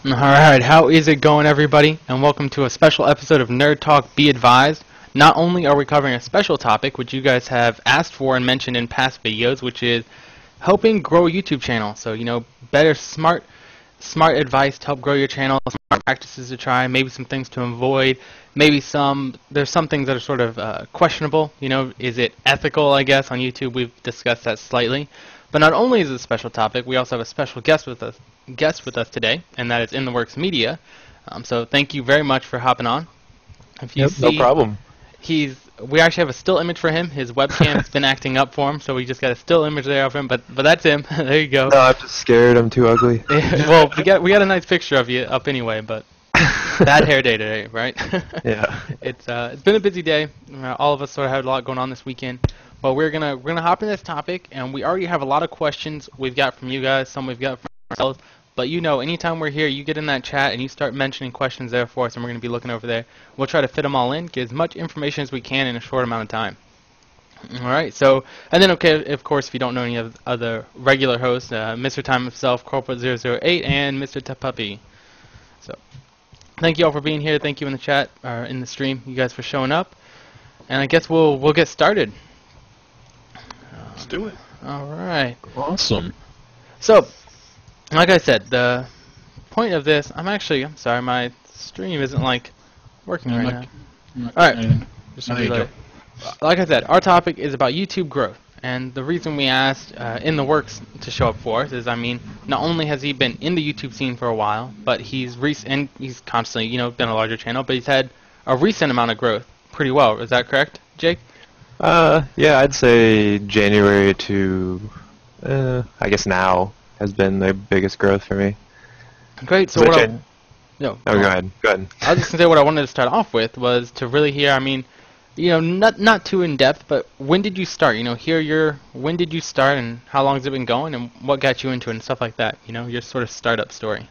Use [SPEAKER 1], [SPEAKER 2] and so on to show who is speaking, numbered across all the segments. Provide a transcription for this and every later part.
[SPEAKER 1] Alright, how is it going, everybody? And welcome to a special episode of Nerd Talk Be Advised. Not only are we covering a special topic, which you guys have asked for and mentioned in past videos, which is helping grow a YouTube channel. So, better smart advice to help grow your channel, smart practices to try, maybe some things to avoid, maybe there's some things that are sort of questionable. Is it ethical, I guess, on YouTube? We've discussed that slightly. But not only is it a special topic, we also have a special guest with us today, and that is InTheWorksMedia. So thank you very much for hopping on. If you see,
[SPEAKER 2] no problem.
[SPEAKER 1] We actually have a still image for him. His webcam's been acting up for him, so we just got a still image there of him. But that's him. There you go.
[SPEAKER 2] No, I'm just scared. I'm too ugly.
[SPEAKER 1] Well, we got a nice picture of you up anyway, but bad hair day today, right?
[SPEAKER 2] Yeah.
[SPEAKER 1] It's been a busy day. All of us sort of had a lot going on this weekend. But we're gonna hop in this topic, and we already have a lot of questions we've got from you guys. Some we've got from ourselves. But anytime we're here, you get in that chat and you start mentioning questions there for us, and we're going to be looking over there. We'll try to fit them all in, get as much information as we can in a short amount of time. All right. So, and then, of course, if you don't know any of the other regular hosts, MrTimeItself, Corporate008, and MrTehPuppy. So, thank you all for being here. Thank you in the chat or in the stream, you guys for showing up. And I guess we'll get started.
[SPEAKER 3] Let's do it.
[SPEAKER 1] All right.
[SPEAKER 3] Awesome.
[SPEAKER 1] So, like I said, the point of this, I'm sorry, my stream isn't working right now. Alright, like I said, our topic is about YouTube growth. And the reason we asked In The Works to show up for us is, not only has he been in the YouTube scene for a while, but he's constantly, been a larger channel, but he's had a recent amount of growth pretty well. Is that correct, Jake?
[SPEAKER 2] Yeah, I'd say January to, I guess now, has been the biggest growth for me.
[SPEAKER 1] Great. So
[SPEAKER 2] go ahead.
[SPEAKER 1] I was just gonna say what I wanted to start off with was to really hear. Not too in depth, but when did you start? When did you start, and how long has it been going, and what got you into it, and stuff like that. Your sort of startup story.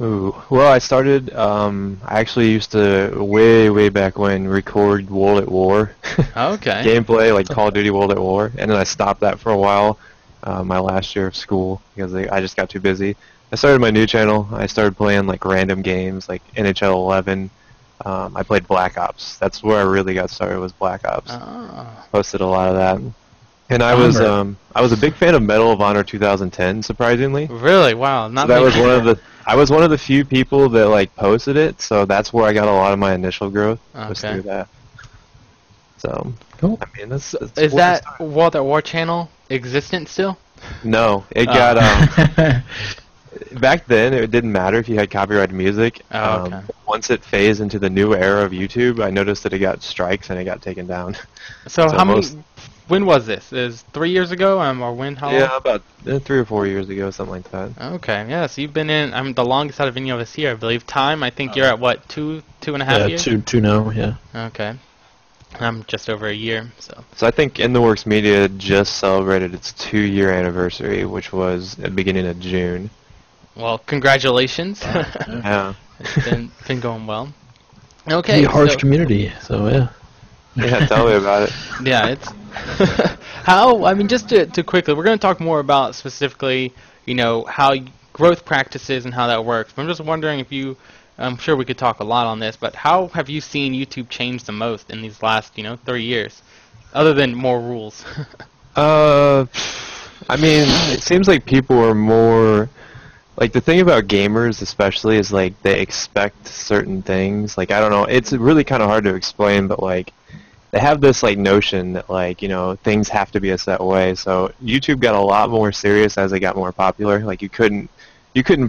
[SPEAKER 2] Ooh, well, I started. I actually used to way back when record World at War.
[SPEAKER 1] Okay.
[SPEAKER 2] Gameplay like Call of Duty World at War, and then I stopped that for a while. My last year of school because I just got too busy. I started my new channel. I started playing random games like NHL 11. I played Black Ops. That's where I really got started, was Black Ops.
[SPEAKER 1] Oh.
[SPEAKER 2] Posted a lot of that. And I was a big fan of Medal of Honor 2010, surprisingly.
[SPEAKER 1] Really? Wow.
[SPEAKER 2] I was one of the few people that posted it, so that's where I got a lot of my initial growth. Was through that. So
[SPEAKER 3] cool.
[SPEAKER 2] That's
[SPEAKER 1] is that World at War channel existent still?
[SPEAKER 2] No, it got back then it didn't matter if you had copyrighted music.
[SPEAKER 1] Okay.
[SPEAKER 2] Once it phased into the new era of YouTube, I noticed that it got strikes and it got taken down.
[SPEAKER 1] So when was this? Is 3 years ago, or when? How long?
[SPEAKER 2] Yeah, about 3 or 4 years ago, something like that.
[SPEAKER 1] Okay, yeah. So you've been in. the longest out of any of us here, I believe. Time, I think you're at what, two and a half years?
[SPEAKER 3] Yeah, two now. Yeah.
[SPEAKER 1] Okay. I'm just over a year, so.
[SPEAKER 2] So I think InTheWorksMedia just celebrated its 2-year anniversary, which was at the beginning of June.
[SPEAKER 1] Well, congratulations.
[SPEAKER 2] Yeah.
[SPEAKER 1] It's been going well. Okay.
[SPEAKER 3] Pretty harsh community, so yeah.
[SPEAKER 2] Yeah, tell me about it.
[SPEAKER 1] Yeah, it's just to quickly, we're going to talk more about specifically, how growth practices and how that works. But I'm just wondering I'm sure we could talk a lot on this, but how have you seen YouTube change the most in these last, 3 years, other than more rules?
[SPEAKER 2] It seems like people are more, the thing about gamers especially is, they expect certain things. I don't know, it's really kind of hard to explain, but, they have this, notion that, things have to be a set way. So YouTube got a lot more serious as it got more popular. You couldn't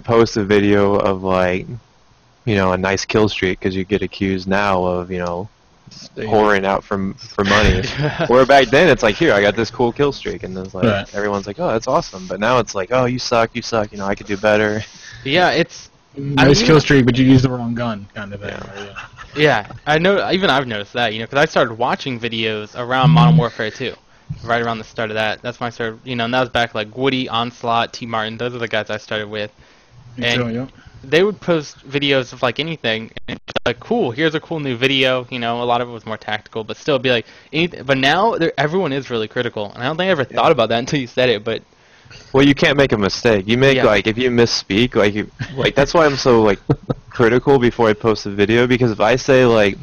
[SPEAKER 2] post a video of, a nice kill streak because you get accused now of, whoring out for money. Where back then it's here, I got this cool kill streak, and then everyone's like, oh, that's awesome. But now it's oh, you suck, I could do better.
[SPEAKER 1] Yeah, it's
[SPEAKER 3] nice kill streak, but you used the wrong gun, kind of thing. Yeah.
[SPEAKER 1] Yeah, I know. Even I've noticed that, because I started watching videos around Modern Warfare 2, right around the start of that. That's when I started, and that was back Woody, Onslaught, T. Martin. Those are the guys I started with. And they would post videos of anything, and cool, here's a cool new video. A lot of it was more tactical, but still be anything. But now everyone is really critical, and I don't think I ever thought about that until you said it. But
[SPEAKER 2] Well, you can't make a mistake. You make like if you misspeak, like that's why I'm so like critical before I post a video, because if I say like,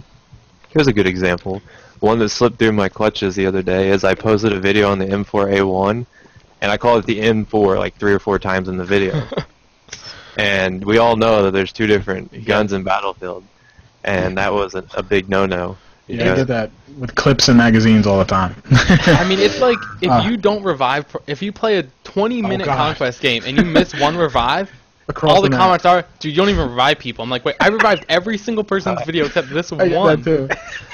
[SPEAKER 2] here's a good example. One that slipped through my clutches the other day is I posted a video on the M4A1, and I called it the M4 like 3 or 4 times in the video. And we all know that there's 2 different guns in Battlefield, and that was a big no-no.
[SPEAKER 3] Yeah, I did that with clips and magazines all the time.
[SPEAKER 1] I mean, it's like if you don't revive, if you play a 20-minute conquest game and you miss one revive, all the comments are, dude, you don't even revive people. I'm like, wait, I revived every single person's video except this one.
[SPEAKER 3] That too.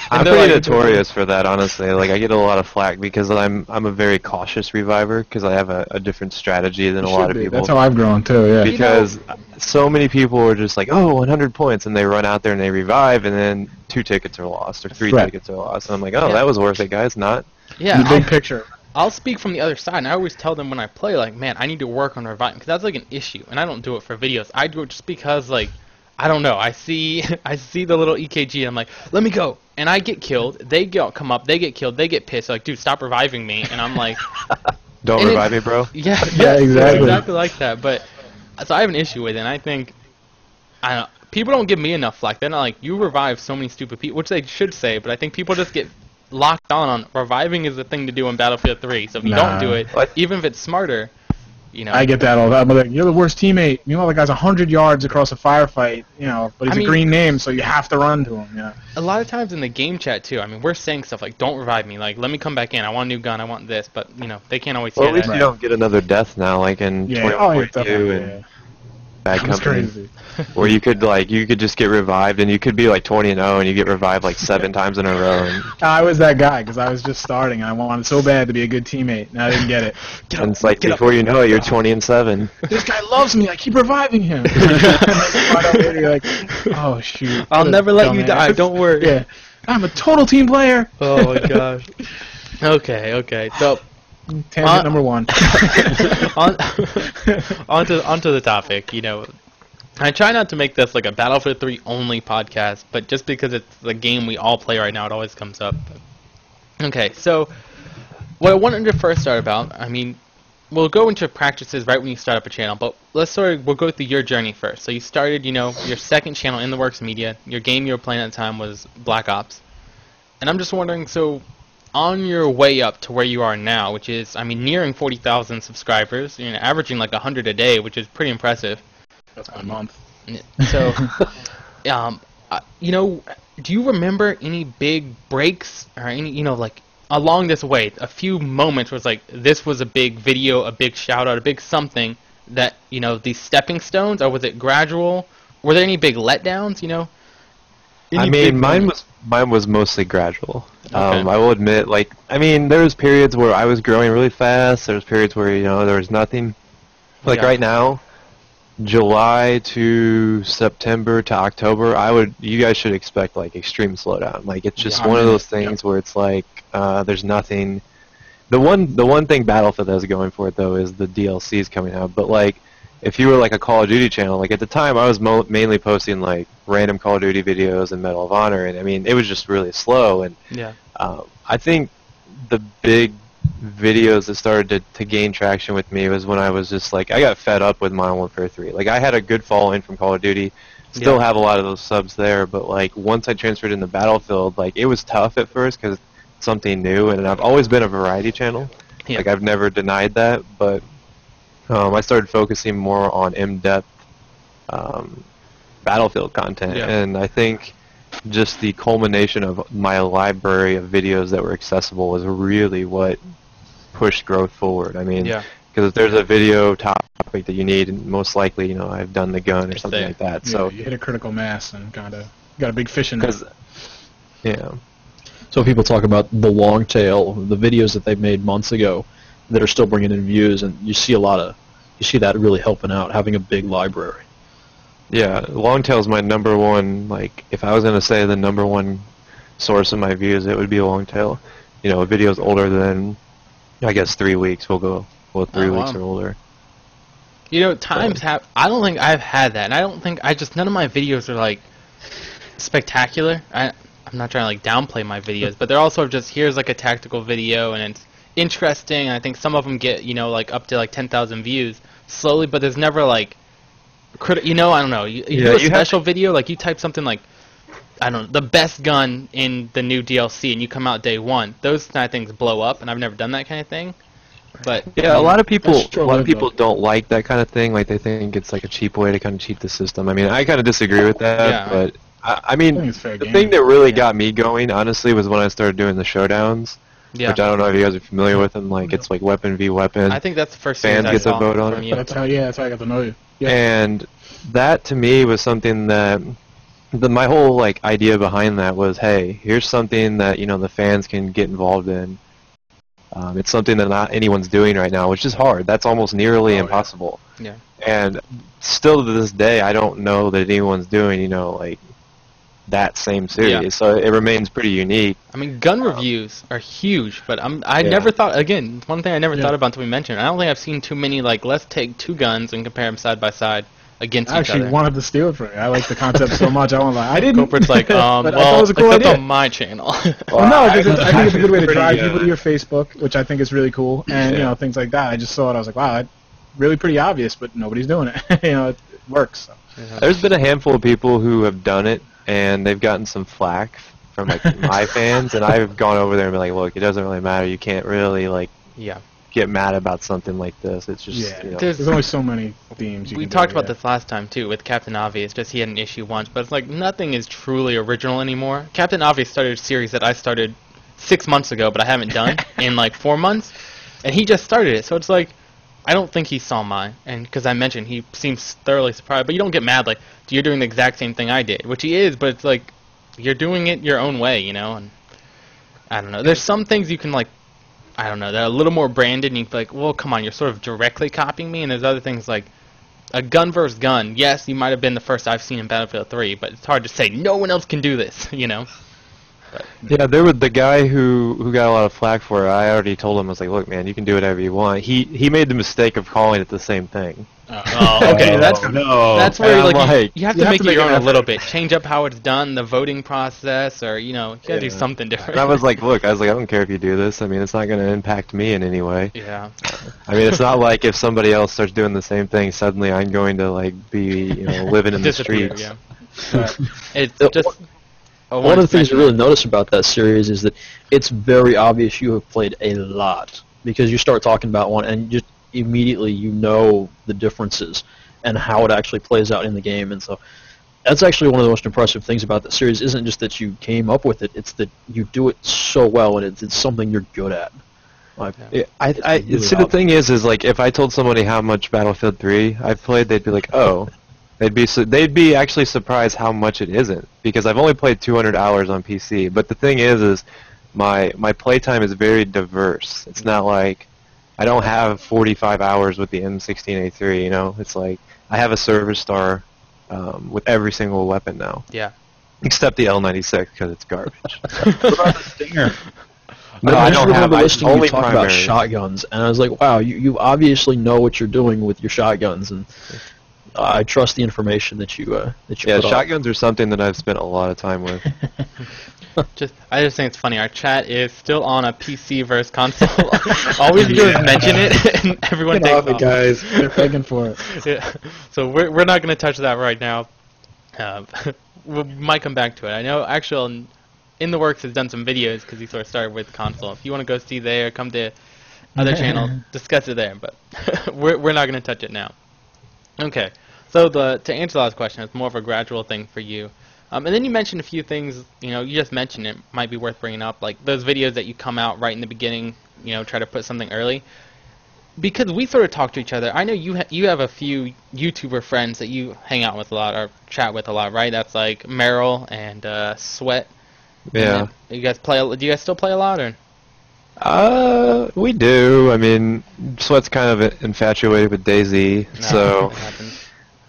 [SPEAKER 2] I'm pretty notorious for that, honestly. Like, I get a lot of flack because I'm a very cautious reviver because I have a different strategy than a lot of people.
[SPEAKER 3] That's how I've grown too. Yeah.
[SPEAKER 2] Because so many people are just like, oh, 100 points, and they run out there and they revive, and then 2 tickets are lost or 3 tickets are lost, and I'm like, oh, that was worth it, guys. Not.
[SPEAKER 1] Yeah.
[SPEAKER 3] The big picture.
[SPEAKER 1] I'll speak from the other side, and I always tell them when I play, like, man, I need to work on reviving, because that's like an issue, and I don't do it for videos. I do it just because, like, I don't know. I see the little EKG, and I'm like, let me go, and I get killed. They come up, they get killed, they get pissed, like, dude, stop reviving me, and I'm like,
[SPEAKER 2] don't revive me, bro.
[SPEAKER 1] Yeah, exactly like that. But so I have an issue with it, and I think people don't give me enough flack. They're not like, you revive so many stupid people, which they should say, but I think people just get locked on reviving is the thing to do in Battlefield 3. So if you don't do it, even if it's smarter, you know.
[SPEAKER 3] I get that all the time. I'm like, you're the worst teammate. Meanwhile, the guy's 100 yards across a firefight, you know, but he's a green name, so you have to run to him. Yeah.
[SPEAKER 1] A lot of times in the game chat too. I mean, we're saying stuff like, "Don't revive me." Like, let me come back in. I want a new gun. I want this. But you know, they can't always say that.
[SPEAKER 2] Well, at least you don't get another death now, like in 2042 and Bad Company.
[SPEAKER 3] Crazy.
[SPEAKER 2] Where you could just get revived, and you could be like 20-0, and you get revived like 7 times in a row. And
[SPEAKER 3] I was that guy because I was just starting, and I wanted so bad to be a good teammate, and I didn't get it.
[SPEAKER 2] And it's like before you know it, you're 20-7.
[SPEAKER 3] This guy loves me. I keep reviving him. You're like, oh shoot!
[SPEAKER 1] I'll never let you die. Don't worry.
[SPEAKER 3] Yeah, I'm a total team player.
[SPEAKER 1] Oh my gosh. Okay. So.
[SPEAKER 3] Tangent number 1.
[SPEAKER 1] onto the topic. You know, I try not to make this like a Battlefield 3 only podcast, but just because it's the game we all play right now, it always comes up. Okay, so what I wanted to first start about, I mean, we'll go into practices right when you start up a channel, but we'll go through your journey first. So you started, you know, your second channel, InTheWorksMedia. Your game you were playing at the time was Black Ops, and I'm just wondering, so on your way up to where you are now, which is, I mean, nearing 40,000 subscribers, you're averaging like 100 a day, which is pretty impressive.
[SPEAKER 3] That's a month.
[SPEAKER 1] So, you know, do you remember any big breaks or any, you know, like along this way, a few moments where it's like, this was a big video, a big shout out, a big something that, you know, these stepping stones, or was it gradual? Were there any big letdowns, you know?
[SPEAKER 2] I mean, mine was mostly gradual. I will admit, like, I mean, there was periods where I was growing really fast. There was periods where, you know, there was nothing. Like right now, July to September to October, you guys should expect like extreme slowdown. Like, it's just one of those things where it's like there's nothing. The one thing Battlefield has going for it though is the DLCs coming out. But like, if you were like a Call of Duty channel, like at the time I was mainly posting like random Call of Duty videos and Medal of Honor, and I mean it was just really slow. And I think the big videos that started to gain traction with me was when I was just like, I got fed up with Modern Warfare 3. Like, I had a good following from Call of Duty, still have a lot of those subs there, but like once I transferred into Battlefield, like it was tough at first because it's something new, and I've always been a variety channel. Like, I've never denied that, but I started focusing more on in-depth Battlefield content, and I think just the culmination of my library of videos that were accessible was really what pushed growth forward. I mean, because if there's a video topic that you need, and most likely, you know, I've done the gun or something like that.
[SPEAKER 3] Yeah,
[SPEAKER 2] so
[SPEAKER 3] you hit a critical mass and kind of got a big fish in it.
[SPEAKER 2] Yeah.
[SPEAKER 4] So people talk about the long tail, the videos that they've made months ago that are still bringing in views, and you see that really helping out, having a big library.
[SPEAKER 2] Yeah, Longtail is my number one, like, if I was going to say the number one source of my views, it would be Longtail. You know, a video's older than, I guess, 3 weeks. We'll go, 3 weeks or older.
[SPEAKER 1] You know, I don't think I've had that, and I don't think, none of my videos are, like, spectacular. I'm not trying to, like, downplay my videos, but they're all sort of just, here's, like, a tactical video, and interesting, and I think some of them get, you know, like up to like 10,000 views slowly, but there's never like, you know, I don't know, you do a special video, like you type something like, I don't know, the best gun in the new DLC, and you come out day one. Those kind of things blow up, and I've never done that kind of thing. But
[SPEAKER 2] yeah, a lot of people don't like that kind of thing. Like they think it's like a cheap way to kind of cheat the system. I mean, I kind of disagree with that. But I mean, the thing that really got me going, honestly, was when I started doing the showdowns. Yeah. Which I don't know if you guys are familiar with them. Like it's like weapon v weapon.
[SPEAKER 1] I think that's the first
[SPEAKER 2] fans get to vote on it.
[SPEAKER 3] That's how I got to know you. Yeah.
[SPEAKER 2] And that to me was something that my whole like idea behind that was, hey, here's something that, you know, the fans can get involved in. It's something that not anyone's doing right now, which is hard. That's almost nearly impossible.
[SPEAKER 1] Yeah.
[SPEAKER 2] And still to this day, I don't know that anyone's doing, you know, like that same series. Yeah. So it remains pretty unique.
[SPEAKER 1] I mean, gun reviews are huge, but I never thought, again, one thing I never thought about until we mentioned, I don't think I've seen too many, like, let's take two guns and compare them side by side against each other.
[SPEAKER 3] I actually wanted to steal it from you. I like the concept so much. I won't lie. I didn't.
[SPEAKER 1] Corporate's like, well,
[SPEAKER 3] it was a cool idea
[SPEAKER 1] on my channel.
[SPEAKER 3] Well, no, because I think it's a good way to drive people to your Facebook, which I think is really cool, and you know, things like that. I just saw it. I was like, wow, that's really pretty obvious, but nobody's doing it. You know, it works. So.
[SPEAKER 2] Yeah. There's been a handful of people who have done it, and they've gotten some flack from like my fans, and I've gone over there and been like, look, it doesn't really matter. You can't really like get mad about something like this. It's just you know.
[SPEAKER 3] There's only so many themes.
[SPEAKER 1] We talked about this last time too with Captain Obvious. Just he had an issue once, but it's like nothing is truly original anymore. Captain Obvious started a series that I started 6 months ago, but I haven't done in like 4 months, and he just started it. So it's like I don't think he saw mine, and because I mentioned he seems thoroughly surprised. But you don't get mad like you're doing the exact same thing I did, which he is. But it's like you're doing it your own way, you know. And I don't know. There's some things you can like. I don't know, they're a little more branded, and you feel like, well, come on, you're sort of directly copying me, and there's other things like a gun versus gun. Yes, you might have been the first I've seen in Battlefield 3, but it's hard to say no one else can do this, you know?
[SPEAKER 2] But, yeah, there was the guy who got a lot of flack for it. I already told him, I was like, look, man, you can do whatever you want. He made the mistake of calling it the same thing.
[SPEAKER 1] Oh, okay. That's where like, you have to make it your own a little bit. Change up how it's done, the voting process, or you know, you gotta do something different.
[SPEAKER 2] And I was like, look, I don't care if you do this. I mean, it's not gonna impact me in any way.
[SPEAKER 1] Yeah.
[SPEAKER 2] I mean, it's not like if somebody else starts doing the same thing, suddenly I'm going to like be, you know, living in the streets.
[SPEAKER 1] Yeah. It's just.
[SPEAKER 4] One of the things you really notice about that series is that it's very obvious you have played a lot, because you start talking about one and just immediately you know the differences and how it actually plays out in the game. And so that's actually one of the most impressive things about the series. Isn't just that you came up with it, it's that you do it so well, and it's something you're good at. Like,
[SPEAKER 2] the thing is like if I told somebody how much Battlefield 3 I've played, they'd be like, oh. They'd be actually surprised how much it isn't, because I've only played 200 hours on PC. But the thing is my playtime is very diverse. It's not like I don't have 45 hours with the M16A3. You know, it's like I have a service star with every single weapon now.
[SPEAKER 1] Yeah.
[SPEAKER 2] Except the L96 because it's garbage.
[SPEAKER 3] What about the Stinger?
[SPEAKER 4] No, I don't have. I only talk about shotguns, and I was like, wow, you obviously know what you're doing with your shotguns, and. I trust the information that you put
[SPEAKER 2] shotguns are something that I've spent a lot of time with.
[SPEAKER 1] I just think it's funny. Our chat is still on a PC versus console. All we do is mention it, and everyone takes off.
[SPEAKER 3] Guys, they're begging for it.
[SPEAKER 1] Yeah. So we're not going to touch that right now. We might come back to it. I know actually InTheWorks has done some videos because he sort of started with console. If you want to go see there, come to other channel, discuss it there. But we're not going to touch it now. Okay, so to answer the last question, it's more of a gradual thing for you. And then you mentioned a few things, you know, you just mentioned it, might be worth bringing up, like those videos that you come out right in the beginning, you know, try to put something early. Because we sort of talk to each other, I know you have a few YouTuber friends that you hang out with a lot, or chat with a lot, right? That's like Meryl and Sweat.
[SPEAKER 2] Yeah.
[SPEAKER 1] Do you guys still play a lot, or...?
[SPEAKER 2] We do. I mean, Sweat's kind of infatuated with DayZ, so...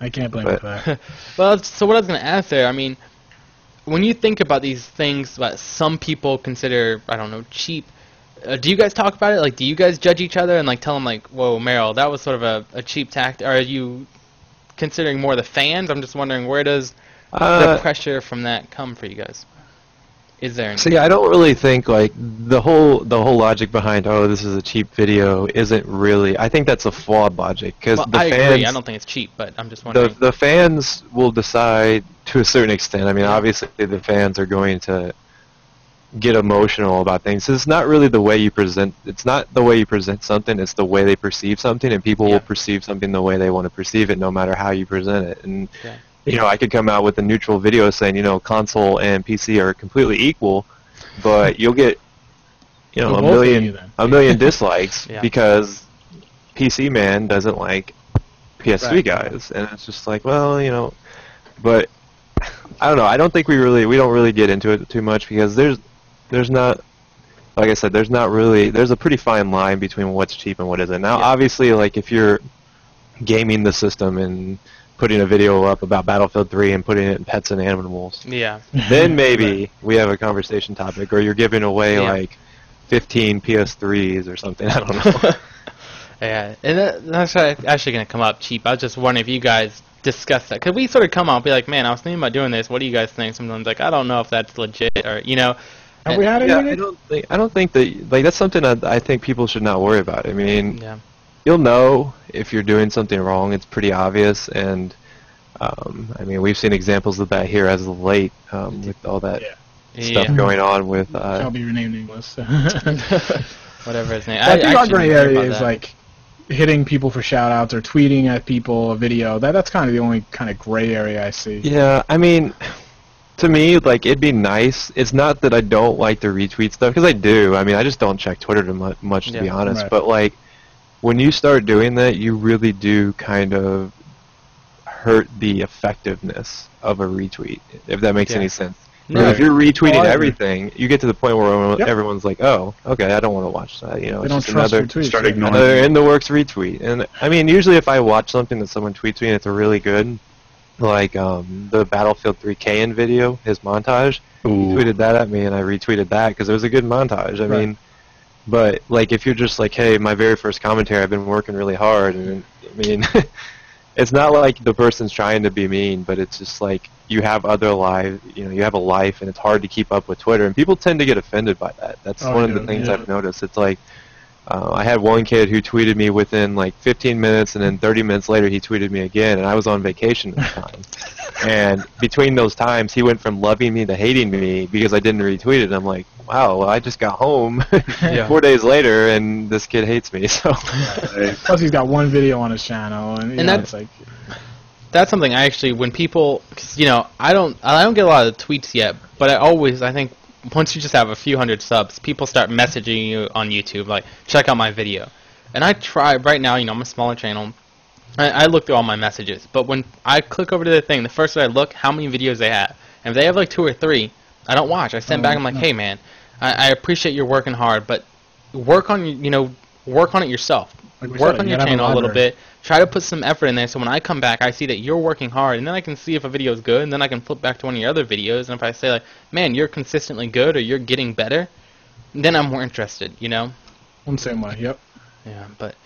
[SPEAKER 3] I can't blame him for that.
[SPEAKER 1] Well, so what I was going to ask there, I mean, when you think about these things that some people consider, I don't know, cheap, do you guys talk about it? Like, do you guys judge each other and, like, tell them, like, whoa, Meryl, that was sort of a cheap tactic? Are you considering more the fans? I'm just wondering, where does the pressure from that come for you guys? Is there?
[SPEAKER 2] See, I don't really think like the whole logic behind this is a cheap video isn't really. I think that's a flawed logic because
[SPEAKER 1] Well,
[SPEAKER 2] the
[SPEAKER 1] I
[SPEAKER 2] fans.
[SPEAKER 1] agree. I don't think it's cheap, but I'm just wondering.
[SPEAKER 2] The fans will decide to a certain extent. I mean,
[SPEAKER 1] Yeah.
[SPEAKER 2] obviously the fans are going to get emotional about things. It's not really the way you present. It's not the way you present something. It's the way they perceive something, and people will perceive something the way they want to perceive it, no matter how you present it. And I could come out with a neutral video saying, console and PC are completely equal, but you'll get, a million dislikes because PC man doesn't like PS3 guys, and it's just like, well, but I don't know. I don't think we don't really get into it too much because there's not, like I said, there's a pretty fine line between what's cheap and what isn't. Now, obviously, like if you're gaming the system and putting a video up about Battlefield 3 and putting it in pets and animals, then maybe we have a conversation topic, or you're giving away like 15 PS3s or something. I don't know.
[SPEAKER 1] Yeah, and that's actually going to come up cheap. I was just wondering if you guys discuss that, because we sort of come out and be like, man, I was thinking about doing this. What do you guys think? Sometimes like, I don't know if that's legit, or
[SPEAKER 3] Have we had any?
[SPEAKER 2] I don't think that that's something I think people should not worry about. I mean, you'll know if you're doing something wrong. It's pretty obvious, and I mean, we've seen examples of that here as of late with all that stuff going on with.
[SPEAKER 3] Shall be renamed nameless.
[SPEAKER 1] Whatever his name.
[SPEAKER 3] I think our gray area is like hitting people for shout-outs or tweeting at people a video. That's kind of the only kind of gray area I see.
[SPEAKER 2] Yeah, I mean, to me, like, it'd be nice. It's not that I don't like to retweet stuff, because I do. I mean, I just don't check Twitter too much, to be honest. But, like, when you start doing that, you really do kind of hurt the effectiveness of a retweet, if that makes any sense. No, if you're retweeting everything, you get to the point where everyone's like, "Oh, okay, I don't want to watch that." It's
[SPEAKER 3] don't
[SPEAKER 2] just
[SPEAKER 3] trust
[SPEAKER 2] another
[SPEAKER 3] your tweets.
[SPEAKER 2] start ignoring another InTheWorks retweet. And I mean, usually if I watch something that someone tweets me and it's a really good, like the Battlefield 3 Kayan video, his montage, he tweeted that at me, and I retweeted that because it was a good montage. I mean, but like if you're just like, "Hey, my very first commentary, I've been working really hard," and I mean. It's not like the person's trying to be mean, but it's just like you have other lives, you have a life, and it's hard to keep up with Twitter, and people tend to get offended by that. That's one of the things I've noticed. It's like I had one kid who tweeted me within like 15 minutes, and then 30 minutes later he tweeted me again, and I was on vacation at the time. And between those times, he went from loving me to hating me because I didn't retweet it. I'm like, wow, well, I just got home 4 days later, and this kid hates me. So
[SPEAKER 3] plus, he's got one video on his channel, and that's like
[SPEAKER 1] that's something I actually, when people, cause, I don't get a lot of tweets yet, but I think once you just have a few hundred subs, people start messaging you on YouTube like, check out my video, and I try right now. I'm a smaller channel. I look through all my messages, but when I click over to the thing, the first thing I look, how many videos they have. And if they have like 2 or 3, I don't watch. I send back, I'm like, hey man, I appreciate you're working hard, but work on it yourself. Work on your channel a little bit. Try to put some effort in there, so when I come back, I see that you're working hard, and then I can see if a video is good, and then I can flip back to one of your other videos, and if I say like, man, you're consistently good, or you're getting better, then I'm more interested,
[SPEAKER 3] I'm the same way, yep.
[SPEAKER 1] Yeah, but...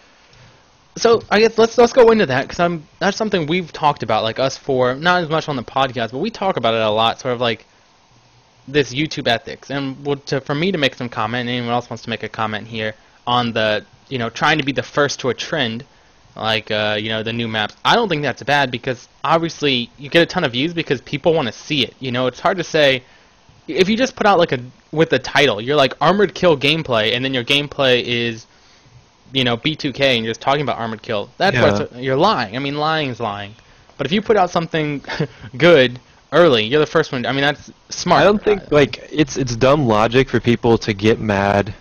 [SPEAKER 1] So I guess let's go into that, because that's something we've talked about, like us four, not as much on the podcast, but we talk about it a lot, sort of like this YouTube ethics. And for me to make some comment, and anyone else wants to make a comment here on the trying to be the first to a trend, like the new maps. I don't think that's bad, because obviously you get a ton of views because people want to see it. It's hard to say if you just put out with the title, you're like Armored Kill gameplay, and then your gameplay is B2K, and you're just talking about Armored Kill. That's what you're lying. I mean, lying is lying. But if you put out something good early, you're the first one. I mean, that's smart.
[SPEAKER 2] I don't think it's dumb logic for people to get mad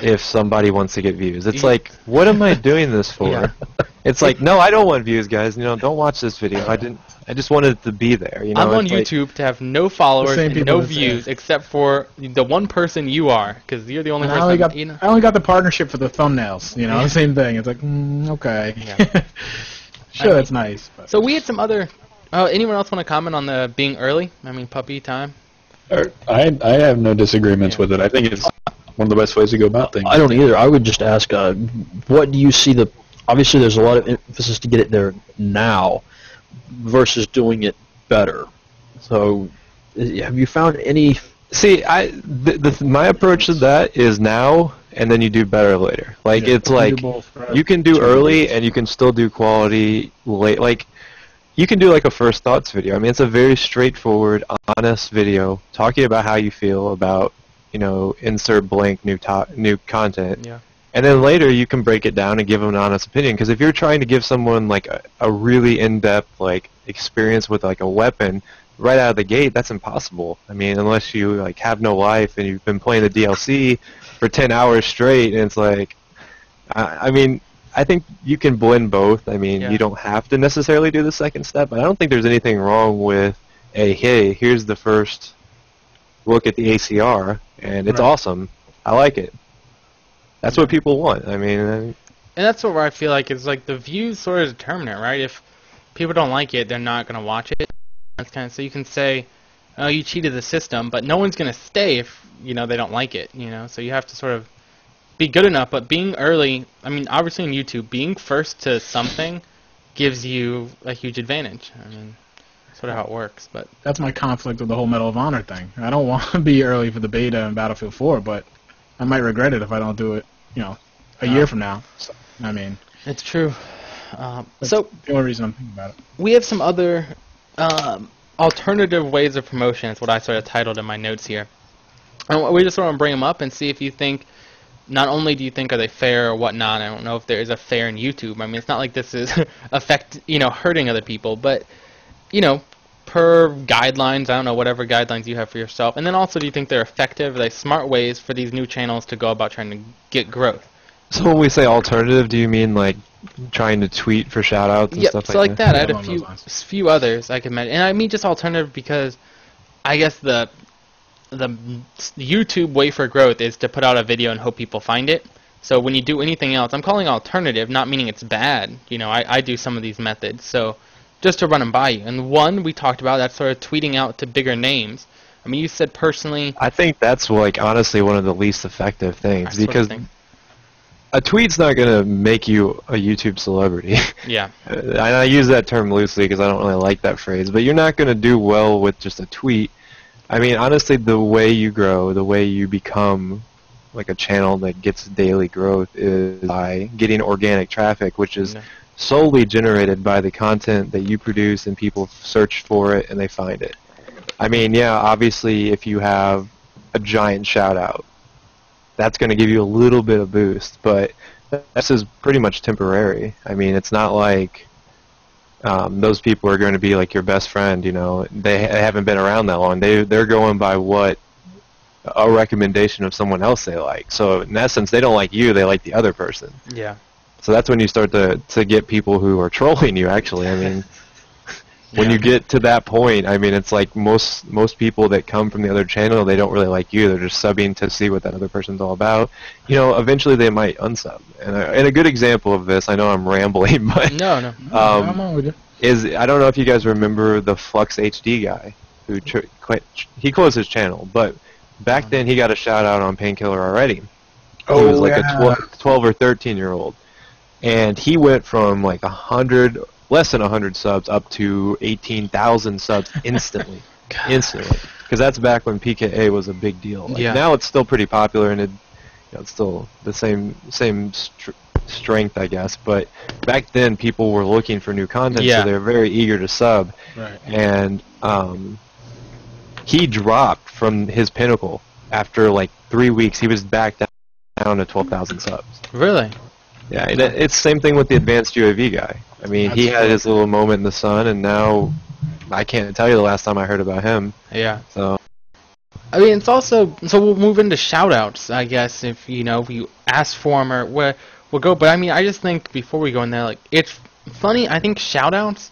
[SPEAKER 2] if somebody wants to get views. It's like, what am I doing this for? It's like, no, I don't want views, guys. Don't watch this video. I just wanted it to be there.
[SPEAKER 1] I'm on YouTube to have no followers and no views, except for the one person you are, because you're the only person.
[SPEAKER 3] I only got the partnership for the thumbnails. The same thing. It's like, okay, sure, that's nice. But.
[SPEAKER 1] So we had some other. Anyone else want to comment on the being early? I mean, puppy time.
[SPEAKER 5] I have no disagreements with it. I think it's one of the best ways to go about things.
[SPEAKER 4] I don't either. I would just ask, what do you see obviously there's a lot of emphasis to get it there now versus doing it better. So have you found any
[SPEAKER 2] See, my approach to that is now, and then you do better later. Like,
[SPEAKER 3] Yeah,
[SPEAKER 2] it's like, you can do early, and you can still do quality late. Like, you can do like a first thoughts video. I mean, it's a very straightforward, honest video talking about how you feel about, insert blank new content.
[SPEAKER 1] Yeah.
[SPEAKER 2] And then later you can break it down and give them an honest opinion. Because if you're trying to give someone like a really in-depth like experience with like a weapon right out of the gate, that's impossible. I mean, unless you like have no life and you've been playing the DLC for 10 hours straight, and it's like, I mean, I think you can blend both. I mean, you don't have to necessarily do the second step, but I don't think there's anything wrong with hey, here's the first look at the ACR, and it's awesome. I like it. That's what people want. I mean,
[SPEAKER 1] and that's what I feel like is like the views sort of determine it, right? If people don't like it, they're not going to watch it. That's kind of, so you can say, oh, you cheated the system, but no one's going to stay if, they don't like it, So you have to sort of be good enough, but being early, I mean, obviously in YouTube, being first to something gives you a huge advantage. I mean, that's sort of how it works. But
[SPEAKER 3] that's my conflict with the whole Medal of Honor thing. I don't want to be early for the beta in Battlefield 4, but I might regret it if I don't do it, a year from now. So, I mean,
[SPEAKER 1] it's true.
[SPEAKER 3] so the only reason I'm thinking about it.
[SPEAKER 1] We have some other alternative ways of promotion. Is what I sort of titled in my notes here. And we just want to bring them up and see if you think, not only do you think are they fair or whatnot. I don't know if there is a fair in YouTube. I mean, it's not like this is hurting other people, but per guidelines, I don't know, whatever guidelines you have for yourself. And then also, do you think they're effective? Are they smart ways for these new channels to go about trying to get growth?
[SPEAKER 2] So when we say alternative, do you mean like trying to tweet for shout-outs and stuff
[SPEAKER 1] so like
[SPEAKER 2] that?
[SPEAKER 1] I had a few others I could mention. And I mean just alternative because I guess the YouTube way for growth is to put out a video and hope people find it. So when you do anything else, I'm calling alternative, not meaning it's bad. I do some of these methods. So just to run them by you. And one we talked about, that's sort of tweeting out to bigger names. I mean, you said personally.
[SPEAKER 2] I think that's like honestly one of the least effective things because a tweet's not going to make you a YouTube celebrity.
[SPEAKER 1] Yeah.
[SPEAKER 2] And I use that term loosely because I don't really like that phrase, but you're not going to do well with just a tweet. I mean, honestly, the way you grow, the way you become like a channel that gets daily growth is by getting organic traffic, which is solely generated by the content that you produce and people search for it and they find it. I mean, yeah, obviously if you have a giant shout out, that's going to give you a little bit of boost, but this is pretty much temporary. I mean, it's not like those people are going to be like your best friend, They haven't been around that long. They're going by what a recommendation of someone else they like. So in essence, they don't like you, they like the other person.
[SPEAKER 1] Yeah.
[SPEAKER 2] So that's when you start to get people who are trolling you, actually. I mean, when you get to that point, I mean, it's like most people that come from the other channel, they don't really like you. They're just subbing to see what that other person's all about. Eventually they might unsub. And a good example of this, I know I'm rambling, but
[SPEAKER 1] no.
[SPEAKER 3] I'm on with you.
[SPEAKER 2] Is I don't know if you guys remember the Flux HD guy who he closed his channel, but back then he got a shout out on Painkiller already. He was like a 12 or 13-year-old. And he went from like less than 100 subs up to 18,000 subs instantly. Instantly. Because that's back when PKA was a big deal. Like, now it's still pretty popular and it's still the same strength, I guess. But back then people were looking for new content, so they were very eager to sub.
[SPEAKER 3] Right.
[SPEAKER 2] And he dropped from his pinnacle after like 3 weeks. He was back down to 12,000 subs.
[SPEAKER 1] Really?
[SPEAKER 2] Yeah, and it's the same thing with the advanced UAV guy. I mean, he had his little moment in the sun, and now I can't tell you the last time I heard about him.
[SPEAKER 1] Yeah.
[SPEAKER 2] So,
[SPEAKER 1] I mean, it's also, so we'll move into shout-outs, I guess, if you ask for them or where we'll go. But I mean, I just think before we go in there, like, it's funny, I think shout-outs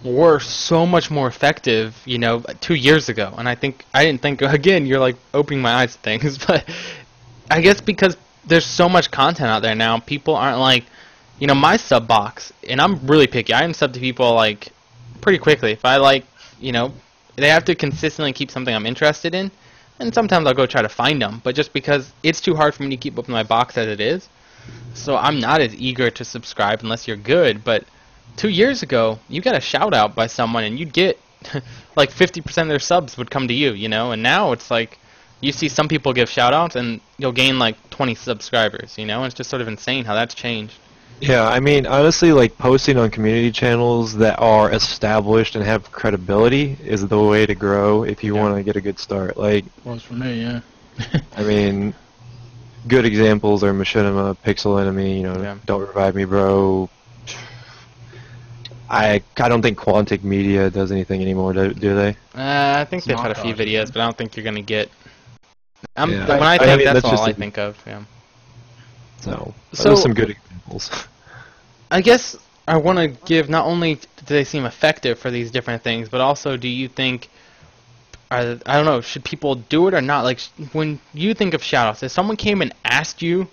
[SPEAKER 1] were so much more effective, 2 years ago. And I didn't think, again, you're like opening my eyes to things, but I guess because there's so much content out there now, people aren't like, my sub box, and I'm really picky. I sub to people like pretty quickly. If I like, they have to consistently keep something I'm interested in, and sometimes I'll go try to find them. But just because it's too hard for me to keep up in my box as it is, so I'm not as eager to subscribe unless you're good. But 2 years ago, you got a shout out by someone, and you'd get like 50% of their subs would come to you, and now it's like you see some people give shout-outs, and you'll gain like 20 subscribers, you know? And it's just sort of insane how that's changed.
[SPEAKER 2] Yeah, I mean, honestly, like posting on community channels that are established and have credibility is the way to grow if you want to get a good start. Like,
[SPEAKER 3] Works for me, yeah.
[SPEAKER 2] I mean, good examples are Machinima, Pixel Enemy, you know, Don't Revive Me, Bro. I don't think Quantic Media does anything anymore, do they?
[SPEAKER 1] I think they've had a few videos, but I don't think you're gonna get. When
[SPEAKER 2] Yeah.
[SPEAKER 1] I think, that's all
[SPEAKER 2] just
[SPEAKER 1] I think of. Yeah.
[SPEAKER 2] So
[SPEAKER 1] So-
[SPEAKER 2] some good examples.
[SPEAKER 1] I guess I want to give, not only do they seem effective for these different things, but also do you think, I don't know, should people do it or not? Like, when you think of shoutouts, if someone came and asked you,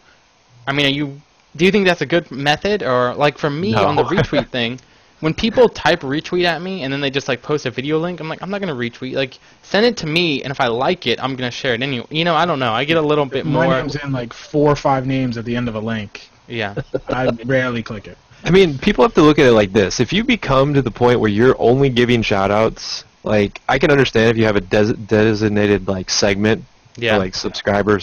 [SPEAKER 1] I mean, do you think that's a good method? Or, like, for me
[SPEAKER 2] No.
[SPEAKER 1] on the retweet thing, when people type retweet at me and then they just, like, post a video link, I'm like, I'm not going to retweet. Like, send it to me, and if I like it, I'm going to share it anyway. You know, I don't know. I get a little bit
[SPEAKER 3] My
[SPEAKER 1] more.
[SPEAKER 3] name's in like 4 or 5 names at the end of a link.
[SPEAKER 1] Yeah.
[SPEAKER 3] I rarely click it.
[SPEAKER 2] I mean, people have to look at it like this. If you become to the point where you're only giving shoutouts, like, I can understand if you have a designated, like, segment
[SPEAKER 1] Yeah.
[SPEAKER 2] for, like, Subscriber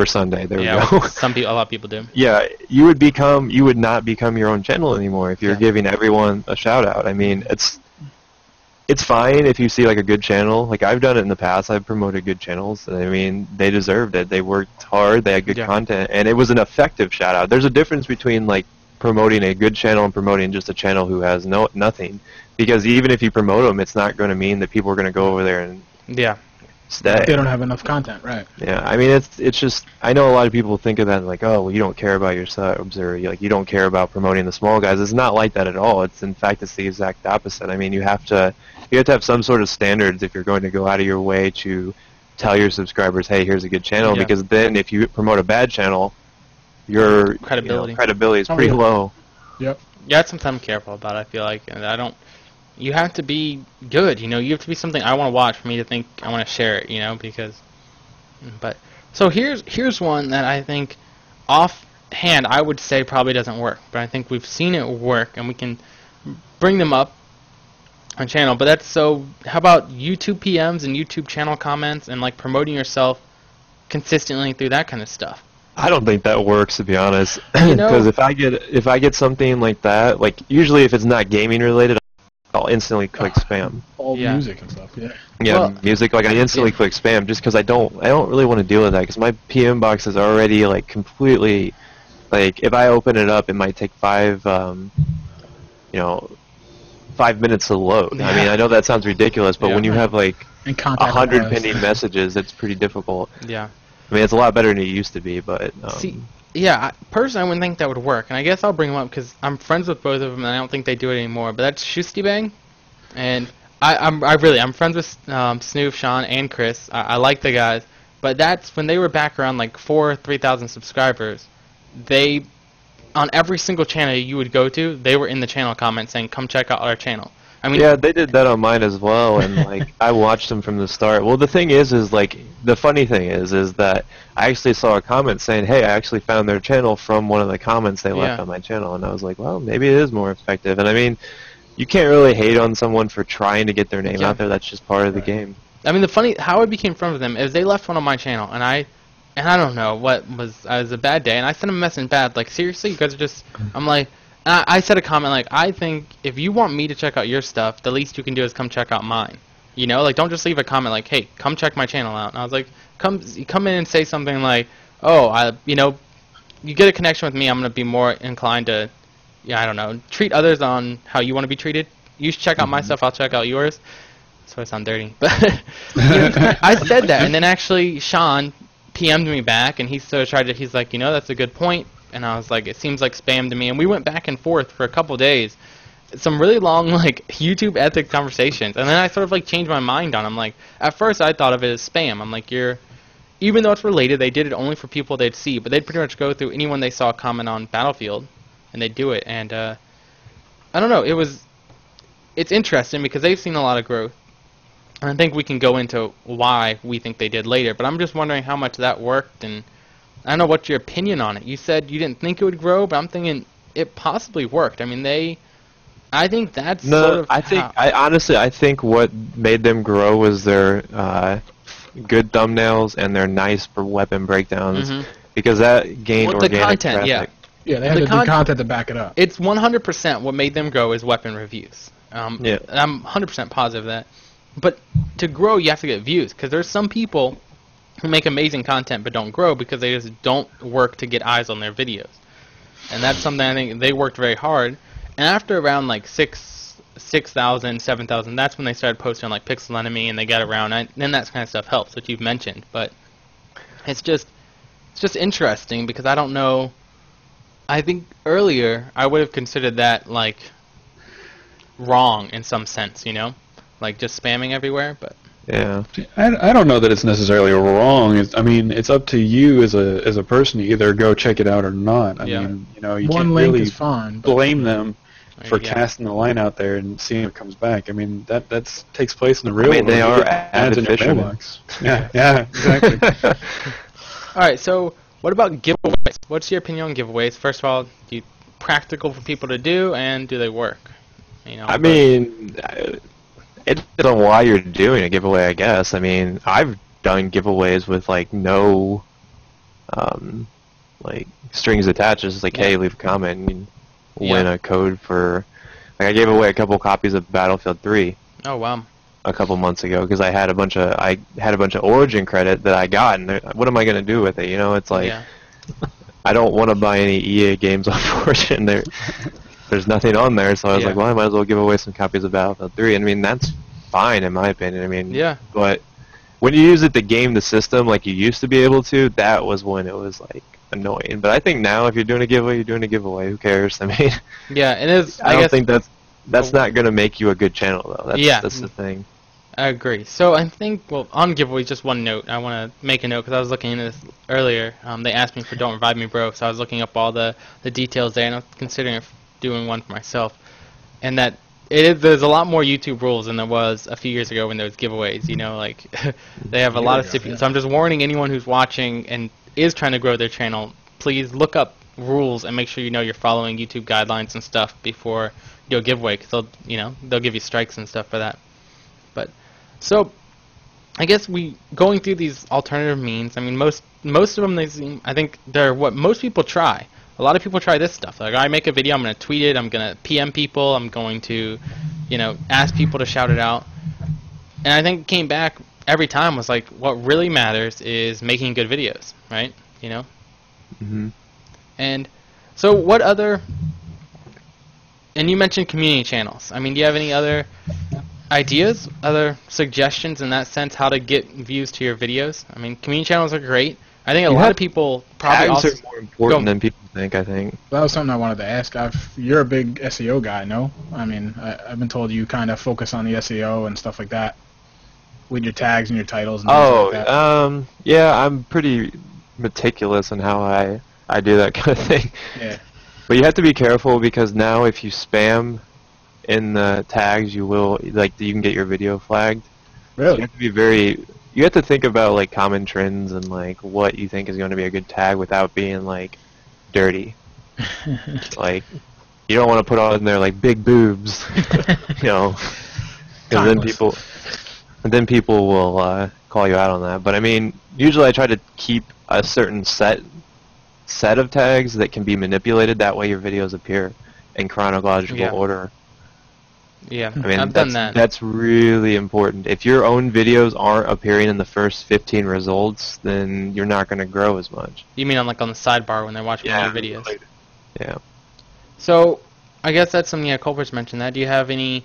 [SPEAKER 2] Sunday. There we go.
[SPEAKER 1] A lot of people do.
[SPEAKER 2] Yeah, you would not become your own channel anymore if you're giving everyone a shout out. I mean, it's fine if you see like a good channel. Like I've done it in the past. I've promoted good channels, and I mean, they deserved it. They worked hard. They had good content, and it was an effective shout out. There's a difference between like promoting a good channel and promoting just a channel who has nothing. Because even if you promote them, it's not going to mean that people are going to go over there and stay.
[SPEAKER 3] They don't have enough content, right?
[SPEAKER 2] Yeah, I mean, it's just, I know a lot of people think of that like, oh, well, you don't care about your subs, or like you don't care about promoting the small guys. It's not like that at all. It's in fact, it's the exact opposite. I mean, you have to have some sort of standards if you're going to go out of your way to tell your subscribers, hey, here's a good channel, because then if you promote a bad channel, your credibility is pretty low.
[SPEAKER 3] Yep.
[SPEAKER 1] Yeah, that's something I'm careful about. I feel like, and I don't. You have to be good, you know. You have to be something I want to watch for me to think I want to share it, you know. Because, but so here's one that I think offhand I would say probably doesn't work, but I think we've seen it work, and we can bring them up on channel. But that's so. How about YouTube PMs and YouTube channel comments and like promoting yourself consistently through that kind of stuff?
[SPEAKER 2] I don't think that works, to be honest.
[SPEAKER 1] You know,
[SPEAKER 2] Because if I get something like that, like usually if it's not gaming related, I'll instantly click spam.
[SPEAKER 3] All music and stuff, yeah.
[SPEAKER 2] Yeah,
[SPEAKER 1] Well,
[SPEAKER 2] music. Like I instantly click spam just because I don't really want to deal with that because my PM box is already like completely, like if I open it up, it might take 5 minutes to load. I mean, I know that sounds ridiculous, but when you have like 100 pending messages, it's pretty difficult.
[SPEAKER 1] Yeah.
[SPEAKER 2] I mean, it's a lot better than it used to be, but
[SPEAKER 1] See, yeah, personally, I wouldn't think that would work, and I guess I'll bring them up because I'm friends with both of them, and I don't think they do it anymore. But that's Shusty Bang, and I'm friends with Snoof, Sean, and Chris. I like the guys, but that's when they were back around like 3,000 subscribers. They, on every single channel you would go to, they were in the channel comments saying, "Come check out our channel." I mean,
[SPEAKER 2] yeah, they did that on mine as well, and like I watched them from the start. Well, the thing is like the funny thing is that I actually saw a comment saying, "Hey, I actually found their channel from one of the comments they left on my channel," and I was like, "Well, maybe it is more effective." And I mean, you can't really hate on someone for trying to get their name out there. That's just part of the game.
[SPEAKER 1] I mean, how I became friends with them is they left one on my channel, and I don't know what was. It was a bad day, and I sent them a message bad, like seriously, you guys are just. I'm like. I said a comment like, I think if you want me to check out your stuff, the least you can do is come check out mine. You know, like don't just leave a comment like, hey, come check my channel out. And I was like, come in and say something like, oh, you get a connection with me, I'm gonna be more inclined to, I don't know, treat others on how you want to be treated. You should check out my stuff, I'll check out yours. So I sound dirty, but I said that, and then actually Sean PM'd me back, and he sort of he's like, that's a good point. And I was like, it seems like spam to me. And we went back and forth for a couple days. Some really long, like, YouTube ethics conversations. And then I sort of, like, changed my mind on them. Like, at first I thought of it as spam. I'm like, even though it's related, they did it only for people they'd see. But they'd pretty much go through anyone they saw comment on Battlefield. And they'd do it. And, I don't know. It's interesting because they've seen a lot of growth. And I think we can go into why we think they did later. But I'm just wondering how much that worked and... I don't know what's your opinion on it. You said you didn't think it would grow, but I'm thinking it possibly worked. I mean, I think that's sort of
[SPEAKER 2] I think what made them grow was their good thumbnails and they're nice for weapon breakdowns, because that gained
[SPEAKER 1] Well, the
[SPEAKER 2] organic
[SPEAKER 1] content,
[SPEAKER 2] traffic.
[SPEAKER 3] Yeah, they had the content to back it up.
[SPEAKER 1] It's 100% what made them grow is weapon reviews.
[SPEAKER 2] Yeah.
[SPEAKER 1] I'm 100% positive of that. But to grow, you have to get views, because there's some people who make amazing content but don't grow because they just don't work to get eyes on their videos. And that's something I think they worked very hard. And after around like 6,000, 7,000, that's when they started posting on like Pixel Enemy, and they got around. And then that kind of stuff helps, which you've mentioned. But it's just interesting because I don't know. I think earlier I would have considered that like wrong in some sense, you know, like just spamming everywhere. But
[SPEAKER 2] yeah,
[SPEAKER 5] I don't know that it's necessarily wrong. I mean, it's up to you as a person to either go check it out or not. I mean, you know, you
[SPEAKER 3] One
[SPEAKER 5] can't
[SPEAKER 3] link
[SPEAKER 5] really
[SPEAKER 3] is fine,
[SPEAKER 5] blame them for
[SPEAKER 1] Yeah.
[SPEAKER 5] casting the line out there and seeing if it comes back. I mean, that takes place in the real
[SPEAKER 2] I mean,
[SPEAKER 5] world.
[SPEAKER 2] they
[SPEAKER 5] You
[SPEAKER 2] are
[SPEAKER 5] get ads in your
[SPEAKER 2] fishermen.
[SPEAKER 5] mailbox. Yeah, exactly.
[SPEAKER 1] all right, so what about giveaways? What's your opinion on giveaways? First of all, practical for people to do, and do they work? You know,
[SPEAKER 2] I mean, it depends on why you're doing a giveaway, I guess. I mean, I've done giveaways with like no like strings attached. It's like, hey, leave a comment and you win a code for. Like, I gave away a couple copies of Battlefield 3
[SPEAKER 1] oh wow,
[SPEAKER 2] a couple months ago because I had a bunch of Origin credit that I got, and what am I gonna do with it? You know, it's like
[SPEAKER 1] yeah.
[SPEAKER 2] I don't want to buy any EA games off Origin. There's nothing on there, so I was like, well, I might as well give away some copies of Battlefield 3. And I mean, that's fine in my opinion. I mean, but when you use it to game the system like you used to be able to, that was when it was like annoying. But I think now if you're doing a giveaway, you're doing a giveaway. Who cares? I mean,
[SPEAKER 1] Yeah, it is.
[SPEAKER 2] I
[SPEAKER 1] guess
[SPEAKER 2] don't think that's not going to make you a good channel, though. That's the thing.
[SPEAKER 1] I agree. So I think, well, on giveaways, just one note. I want to make a note because I was looking into this earlier. They asked me for Don't Revive Me Bro, so I was looking up all the details there, and I was considering doing one for myself. And that there's a lot more YouTube rules than there was a few years ago when there was giveaways. You know, like they have a lot of stipulations. So I'm just warning anyone who's watching and is trying to grow their channel. Please look up rules and make sure you know you're following YouTube guidelines and stuff before you do a giveaway, because they'll give you strikes and stuff for that. But so I guess going through these alternative means. I mean, most of them, I think they're what most people try. A lot of people try this stuff. Like, I make a video, I'm going to tweet it, I'm going to PM people, I'm going to, ask people to shout it out. And I think it came back every time was like, what really matters is making good videos, right? You know?
[SPEAKER 2] Mm-hmm.
[SPEAKER 1] And so what other... And you mentioned community channels. I mean, do you have any other ideas, other suggestions in that sense, how to get views to your videos? I mean, community channels are great. I think a lot of people probably
[SPEAKER 2] tags
[SPEAKER 1] also...
[SPEAKER 2] are more important than people think, I think.
[SPEAKER 3] That was something I wanted to ask. You're a big SEO guy, no? I mean, I've been told you kind of focus on the SEO and stuff like that with your tags and your titles and things like that.
[SPEAKER 2] Yeah, I'm pretty meticulous in how I do that kind of thing.
[SPEAKER 3] Yeah.
[SPEAKER 2] But you have to be careful because now if you spam in the tags, you can get your video flagged.
[SPEAKER 3] Really?
[SPEAKER 2] So you have to be you have to think about like common trends and like what you think is going to be a good tag without being like dirty. Like you don't want to put on there like big boobs, and then people will call you out on that. But I mean, usually I try to keep a certain set of tags that can be manipulated. That way your videos appear in chronological order.
[SPEAKER 1] Yeah,
[SPEAKER 2] I mean,
[SPEAKER 1] I've done that.
[SPEAKER 2] That's really important. If your own videos aren't appearing in the first 15 results, then you're not going to grow as much.
[SPEAKER 1] You mean on the sidebar when they're watching your videos?
[SPEAKER 2] Yeah.
[SPEAKER 1] So, I guess that's something Culver's mentioned. That do you have any?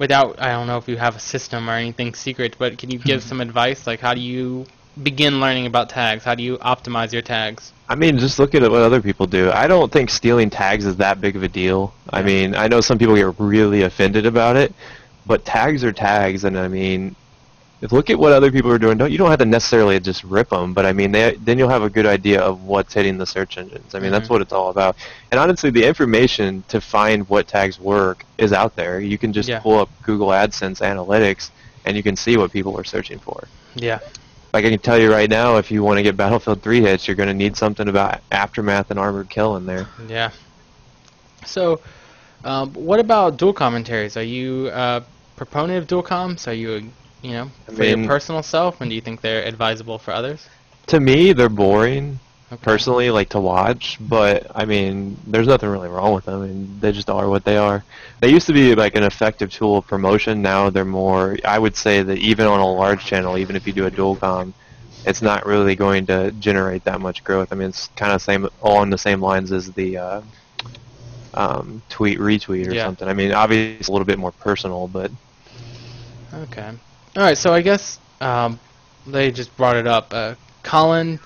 [SPEAKER 1] I don't know if you have a system or anything secret, but can you give some advice? Like, how do you begin learning about tags? How do you optimize your tags?
[SPEAKER 2] I mean, just look at what other people do. I don't think stealing tags is that big of a deal. I mean, I know some people get really offended about it, but tags are tags, and I mean, look at what other people are doing. You don't have to necessarily just rip them, but I mean, then you'll have a good idea of what's hitting the search engines. I mean, that's what it's all about. And honestly, the information to find what tags work is out there. You can just pull up Google AdSense Analytics, and you can see what people are searching for.
[SPEAKER 1] Yeah.
[SPEAKER 2] Like I can tell you right now, if you want to get Battlefield 3 hits, you're going to need something about Aftermath and Armored Kill in there.
[SPEAKER 1] Yeah. So, what about dual commentaries? Are you a proponent of dual comms? Are you you know, for your personal self, and do you think they're advisable for others?
[SPEAKER 2] To me, they're boring.
[SPEAKER 1] Okay.
[SPEAKER 2] Personally, like to watch, but I mean, there's nothing really wrong with them. I mean, they just are what they are. They used to be like an effective tool of promotion. Now they're more. I would say that even on a large channel, even if you do a dual com, it's not really going to generate that much growth. I mean, it's kind of along the same lines as the tweet retweet or something. I mean, obviously it's a little bit more personal, but
[SPEAKER 1] okay. All right. So I guess they just brought it up. Colin.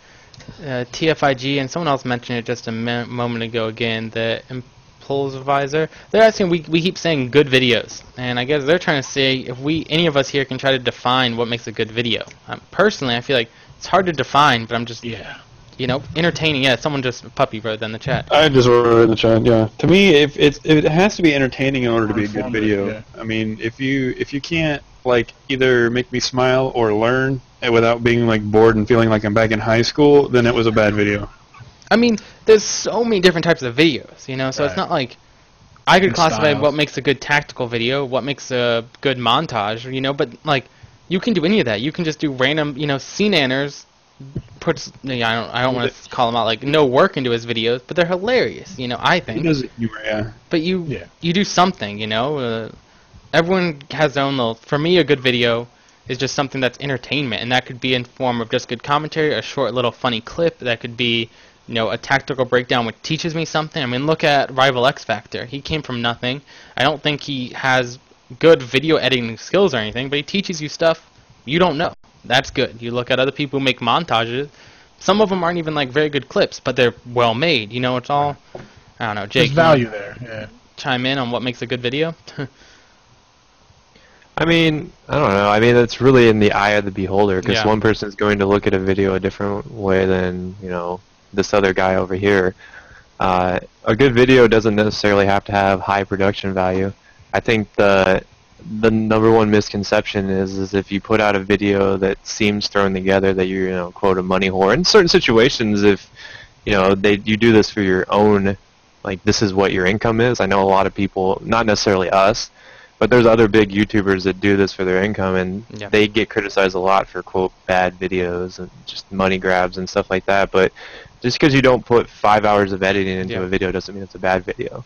[SPEAKER 1] TFIG and someone else mentioned it just a moment ago again, the Impulsivizer. They're asking, we keep saying good videos, and I guess they're trying to say if any of us here can try to define what makes a good video. Personally, I feel like it's hard to define, but I'm just, you know, entertaining. Yeah, someone just, Puppy wrote that in the chat.
[SPEAKER 5] I just wrote it in the chat, yeah. To me, if it has to be entertaining in order to be a good video. Yeah. I mean, if you can't, like, either make me smile or learn without being like bored and feeling like I'm back in high school, then it was a bad video.
[SPEAKER 1] I mean, there's so many different types of videos, you know, so it's not like I could classify what makes a good tactical video, what makes a good montage, you know, but like you can do any of that. You can just do random, you know, C-nanners puts, I don't want to call them out, like no work into his videos, but they're hilarious, you know, I think. But you do something, you know. Everyone has their own little. For me, a good video is just something that's entertainment, and that could be in form of just good commentary, a short little funny clip. That could be, you know, a tactical breakdown which teaches me something. I mean, look at Rival X Factor. He came from nothing. I don't think he has good video editing skills or anything, but he teaches you stuff you don't know. That's good. You look at other people who make montages. Some of them aren't even like very good clips, but they're well made. You know, it's all. I don't know. Jake,
[SPEAKER 3] there's value there. Yeah.
[SPEAKER 1] Chime in on what makes a good video.
[SPEAKER 2] I mean, I don't know. I mean, it's really in the eye of the beholder, because one person's going to look at a video a different way than, you know, this other guy over here. A good video doesn't necessarily have to have high production value. I think the number one misconception is if you put out a video that seems thrown together that you're, you know, quote, a money whore. In certain situations, if, you know, you do this for your own, like, this is what your income is. I know a lot of people, not necessarily us, but there's other big YouTubers that do this for their income, and they get criticized a lot for, quote, bad videos and just money grabs and stuff like that. But just because you don't put 5 hours of editing into a video doesn't mean it's a bad video.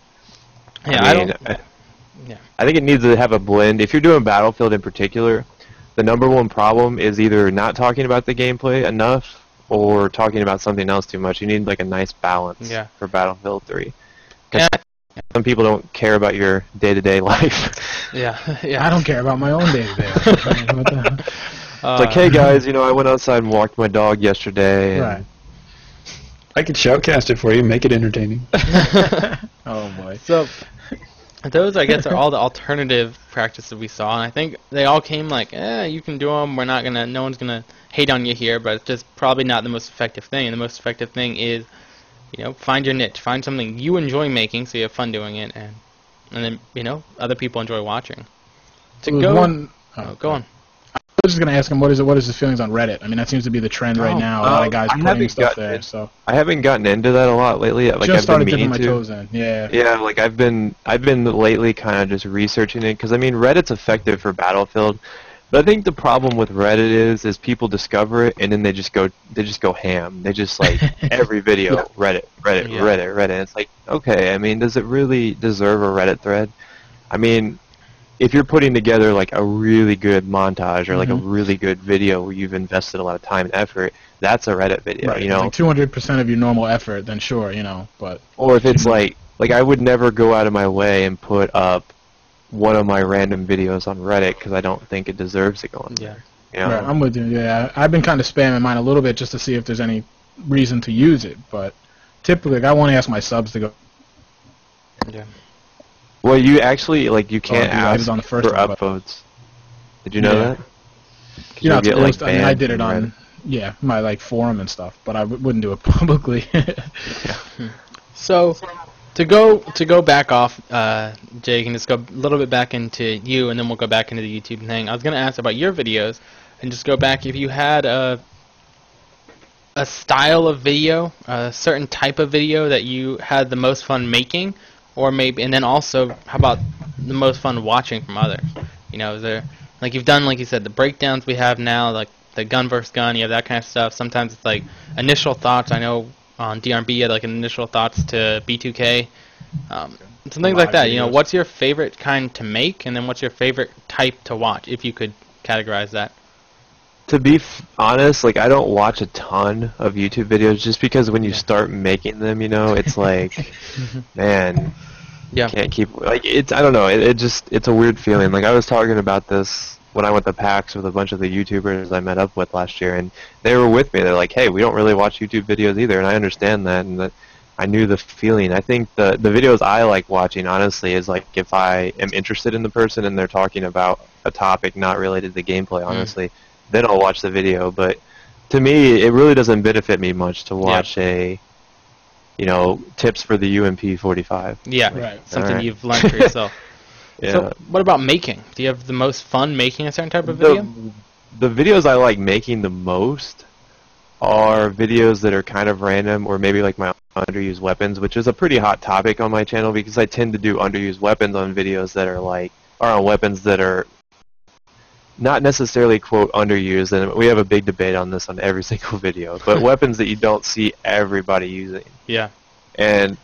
[SPEAKER 1] Yeah,
[SPEAKER 2] I think it needs to have a blend. If you're doing Battlefield in particular, the number one problem is either not talking about the gameplay enough or talking about something else too much. You need like a nice balance for Battlefield 3. Some people don't care about your day-to-day life.
[SPEAKER 1] Yeah.
[SPEAKER 3] I don't care about my own day-to-day life.
[SPEAKER 2] It's like, hey guys, you know, I went outside and walked my dog yesterday. And
[SPEAKER 5] I could shoutcast it for you, make it entertaining.
[SPEAKER 3] Oh boy.
[SPEAKER 1] So those, I guess, are all the alternative practices we saw, and I think they all came like, you can do them. We're not gonna. No one's gonna hate on you here, but it's just probably not the most effective thing. And the most effective thing is, you know, find your niche, find something you enjoy making, so you have fun doing it, and then, you know, other people enjoy watching.
[SPEAKER 3] Go on. I was just gonna ask him what is his feelings on Reddit. I mean, that seems to be the trend right now. A lot of guys putting stuff there. So
[SPEAKER 2] I haven't gotten into that a lot lately. Like,
[SPEAKER 3] I've started dipping my toes in.
[SPEAKER 2] Yeah, like I've been lately kind of just researching it, because I mean, Reddit's effective for Battlefield. But I think the problem with Reddit is people discover it and then they just go ham. They just like every video Reddit. It's like, okay, I mean, does it really deserve a Reddit thread? I mean, if you're putting together like a really good montage or like a really good video where you've invested a lot of time and effort, that's a Reddit video, you know.
[SPEAKER 3] Like 200% of your normal effort, then sure, you know, but
[SPEAKER 2] or if it's like I would never go out of my way and put up one of my random videos on Reddit because I don't think it deserves to go on there. You know?
[SPEAKER 3] Right, I'm with you. Yeah, I've been kind of spamming mine a little bit just to see if there's any reason to use it, but typically, like, I want to ask my subs to go.
[SPEAKER 1] Yeah.
[SPEAKER 2] Well, you actually you can't ask
[SPEAKER 3] on the first
[SPEAKER 2] for upvotes. Did you know that?
[SPEAKER 3] You know, I mean, I did it on my like forum and stuff, but I wouldn't do it publicly.
[SPEAKER 1] So. To go back off, Jake, and just go a little bit back into you, and then we'll go back into the YouTube thing. I was going to ask about your videos, and just go back if you had a style of video, a certain type of video that you had the most fun making, or maybe, and then also, how about the most fun watching from others? You know, is there like you've done, like you said, the breakdowns we have now, like the gun versus gun, you have that kind of stuff. Sometimes it's like initial thoughts. I know on DRB you had like initial thoughts to B2K. Some things like that. You know, what's your favorite kind to make, and then what's your favorite type to watch, if you could categorize that?
[SPEAKER 2] To be honest, like I don't watch a ton of YouTube videos just because when you start making them, you know, it's like, man,
[SPEAKER 1] yeah,
[SPEAKER 2] can't keep like it's. I don't know. It's a weird feeling. Like I was talking about this when I went to PAX with a bunch of the YouTubers I met up with last year, and they were with me. They're like, hey, we don't really watch YouTube videos either, and I understand that, and that I knew the feeling. I think the videos I like watching, honestly, is like if I am interested in the person and they're talking about a topic not related to the gameplay, honestly, then I'll watch the video. But to me, it really doesn't benefit me much to watch tips for the UMP 45.
[SPEAKER 1] Yeah, right. Something you've learned for yourself.
[SPEAKER 2] Yeah.
[SPEAKER 1] So what about making? Do you have the most fun making a certain type of video?
[SPEAKER 2] The videos I like making the most are videos that are kind of random, or maybe like my underused weapons, which is a pretty hot topic on my channel because I tend to do underused weapons on videos that are on weapons that are not necessarily, quote, underused, and we have a big debate on this on every single video, but weapons that you don't see everybody using.
[SPEAKER 1] Yeah.
[SPEAKER 2] And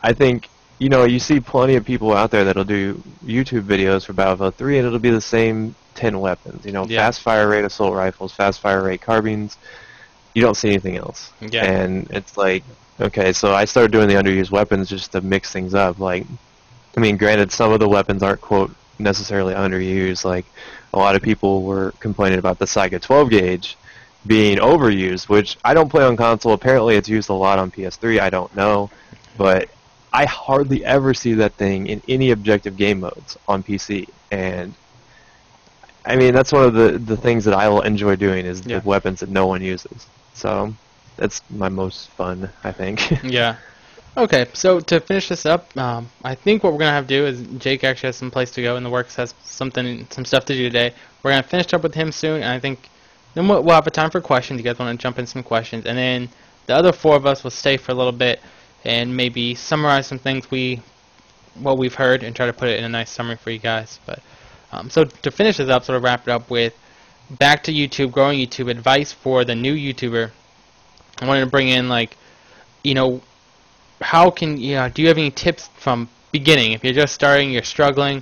[SPEAKER 2] I think, you know, you see plenty of people out there that'll do YouTube videos for Battlefield 3, and it'll be the same 10 weapons. You know, fast fire rate assault rifles, fast fire rate carbines. You don't see anything else.
[SPEAKER 1] Yeah.
[SPEAKER 2] And it's like, okay, so I started doing the underused weapons just to mix things up. Like, I mean, granted, some of the weapons aren't, quote, necessarily underused. Like, a lot of people were complaining about the Saiga 12 gauge being overused, which I don't play on console. Apparently it's used a lot on PS3. I don't know. But I hardly ever see that thing in any objective game modes on PC. And I mean, that's one of the things that I will enjoy doing is the weapons that no one uses. So that's my most fun, I think.
[SPEAKER 1] Yeah. Okay, so to finish this up, I think what we're going to have to do is Jake actually has some place to go in the works, has some stuff to do today. We're going to finish up with him soon, and I think then we'll have a time for questions. You guys want to jump in some questions, and then the other four of us will stay for a little bit and maybe summarize some things what we've heard and try to put it in a nice summary for you guys. But so to finish this up, sort of wrap it up with back to YouTube, growing YouTube, advice for the new YouTuber. I wanted to bring in, like, you know, how can, you know, do you have any tips from beginning? If you're just starting, you're struggling,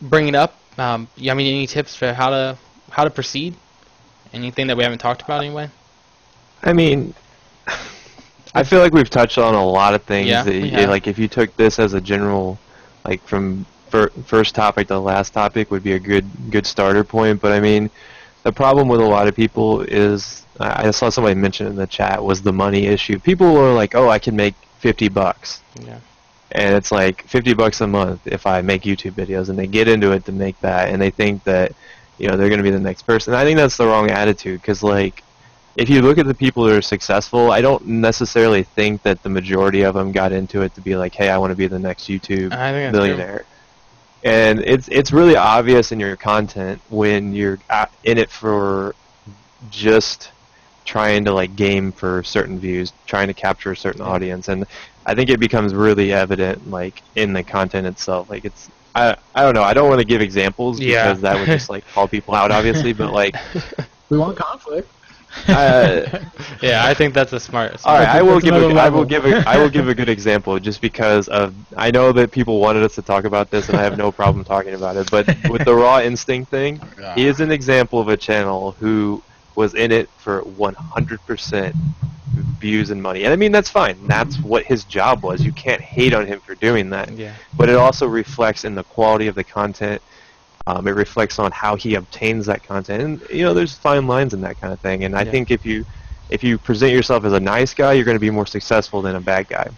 [SPEAKER 1] bring it up. I mean, any tips for how to proceed? Anything that we haven't talked about anyway?
[SPEAKER 2] I mean, I feel like we've touched on a lot of things.
[SPEAKER 1] Yeah,
[SPEAKER 2] like if you took this as a general, like from first topic to last topic, would be a good starter point. But I mean, the problem with a lot of people is, I saw somebody mention in the chat, was the money issue. People are like, oh, I can make $50.
[SPEAKER 1] Yeah.
[SPEAKER 2] And it's like $50 a month if I make YouTube videos, and they get into it to make that, and they think that, you know, they're going to be the next person. I think that's the wrong attitude, because, like, if you look at the people that are successful, I don't necessarily think that the majority of them got into it to be like, hey, I want to be the next YouTube billionaire. And it's really obvious in your content when you're in it for just trying to, like, game for certain views, trying to capture a certain audience, and I think it becomes really evident, like, in the content itself. Like, it's I don't know, I don't want to give examples because that would just, like, call people out, obviously, but, like,
[SPEAKER 3] we want conflict.
[SPEAKER 1] Yeah, I think that's a smart.
[SPEAKER 2] All right, I will give a good example, just because of, I know that people wanted us to talk about this, and I have no problem talking about it. But with the Raw Instinct thing, he is an example of a channel who was in it for 100% views and money, and I mean, that's fine. That's what his job was. You can't hate on him for doing that. Yeah. But it also reflects in the quality of the content. It reflects on how he obtains that content, and, you know, there's fine lines in that kind of thing. And I think if you present yourself as a nice guy, you're going to be more successful than a bad guy.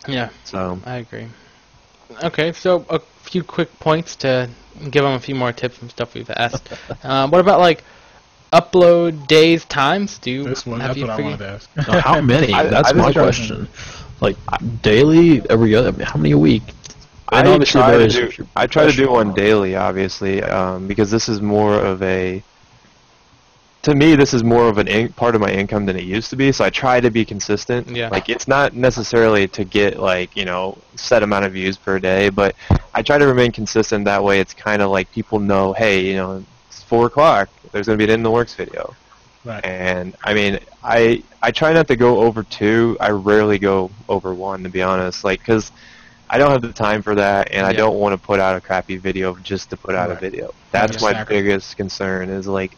[SPEAKER 1] Yeah.
[SPEAKER 2] So
[SPEAKER 1] I agree. Okay, so a few quick points to give them a few more tips and stuff we've asked. What about, like, upload days, times?
[SPEAKER 3] That's what I wanted to ask.
[SPEAKER 4] How many? That's my question. Like, daily, every other, how many a week?
[SPEAKER 2] I try to do one daily, obviously, because this is more of a, to me, this is more of an part of my income than it used to be, so I try to be consistent.
[SPEAKER 1] Yeah.
[SPEAKER 2] Like, it's not necessarily to get, like, you know, set amount of views per day, but I try to remain consistent. That way it's kind of like people know, hey, you know, it's 4 o'clock. There's going to be an In the Works video.
[SPEAKER 3] Right.
[SPEAKER 2] And I mean, I try not to go over 2. I rarely go over 1, to be honest. Like, because I don't have the time for that, and I don't want to put out a crappy video just to put out a video. That's my biggest concern. Is like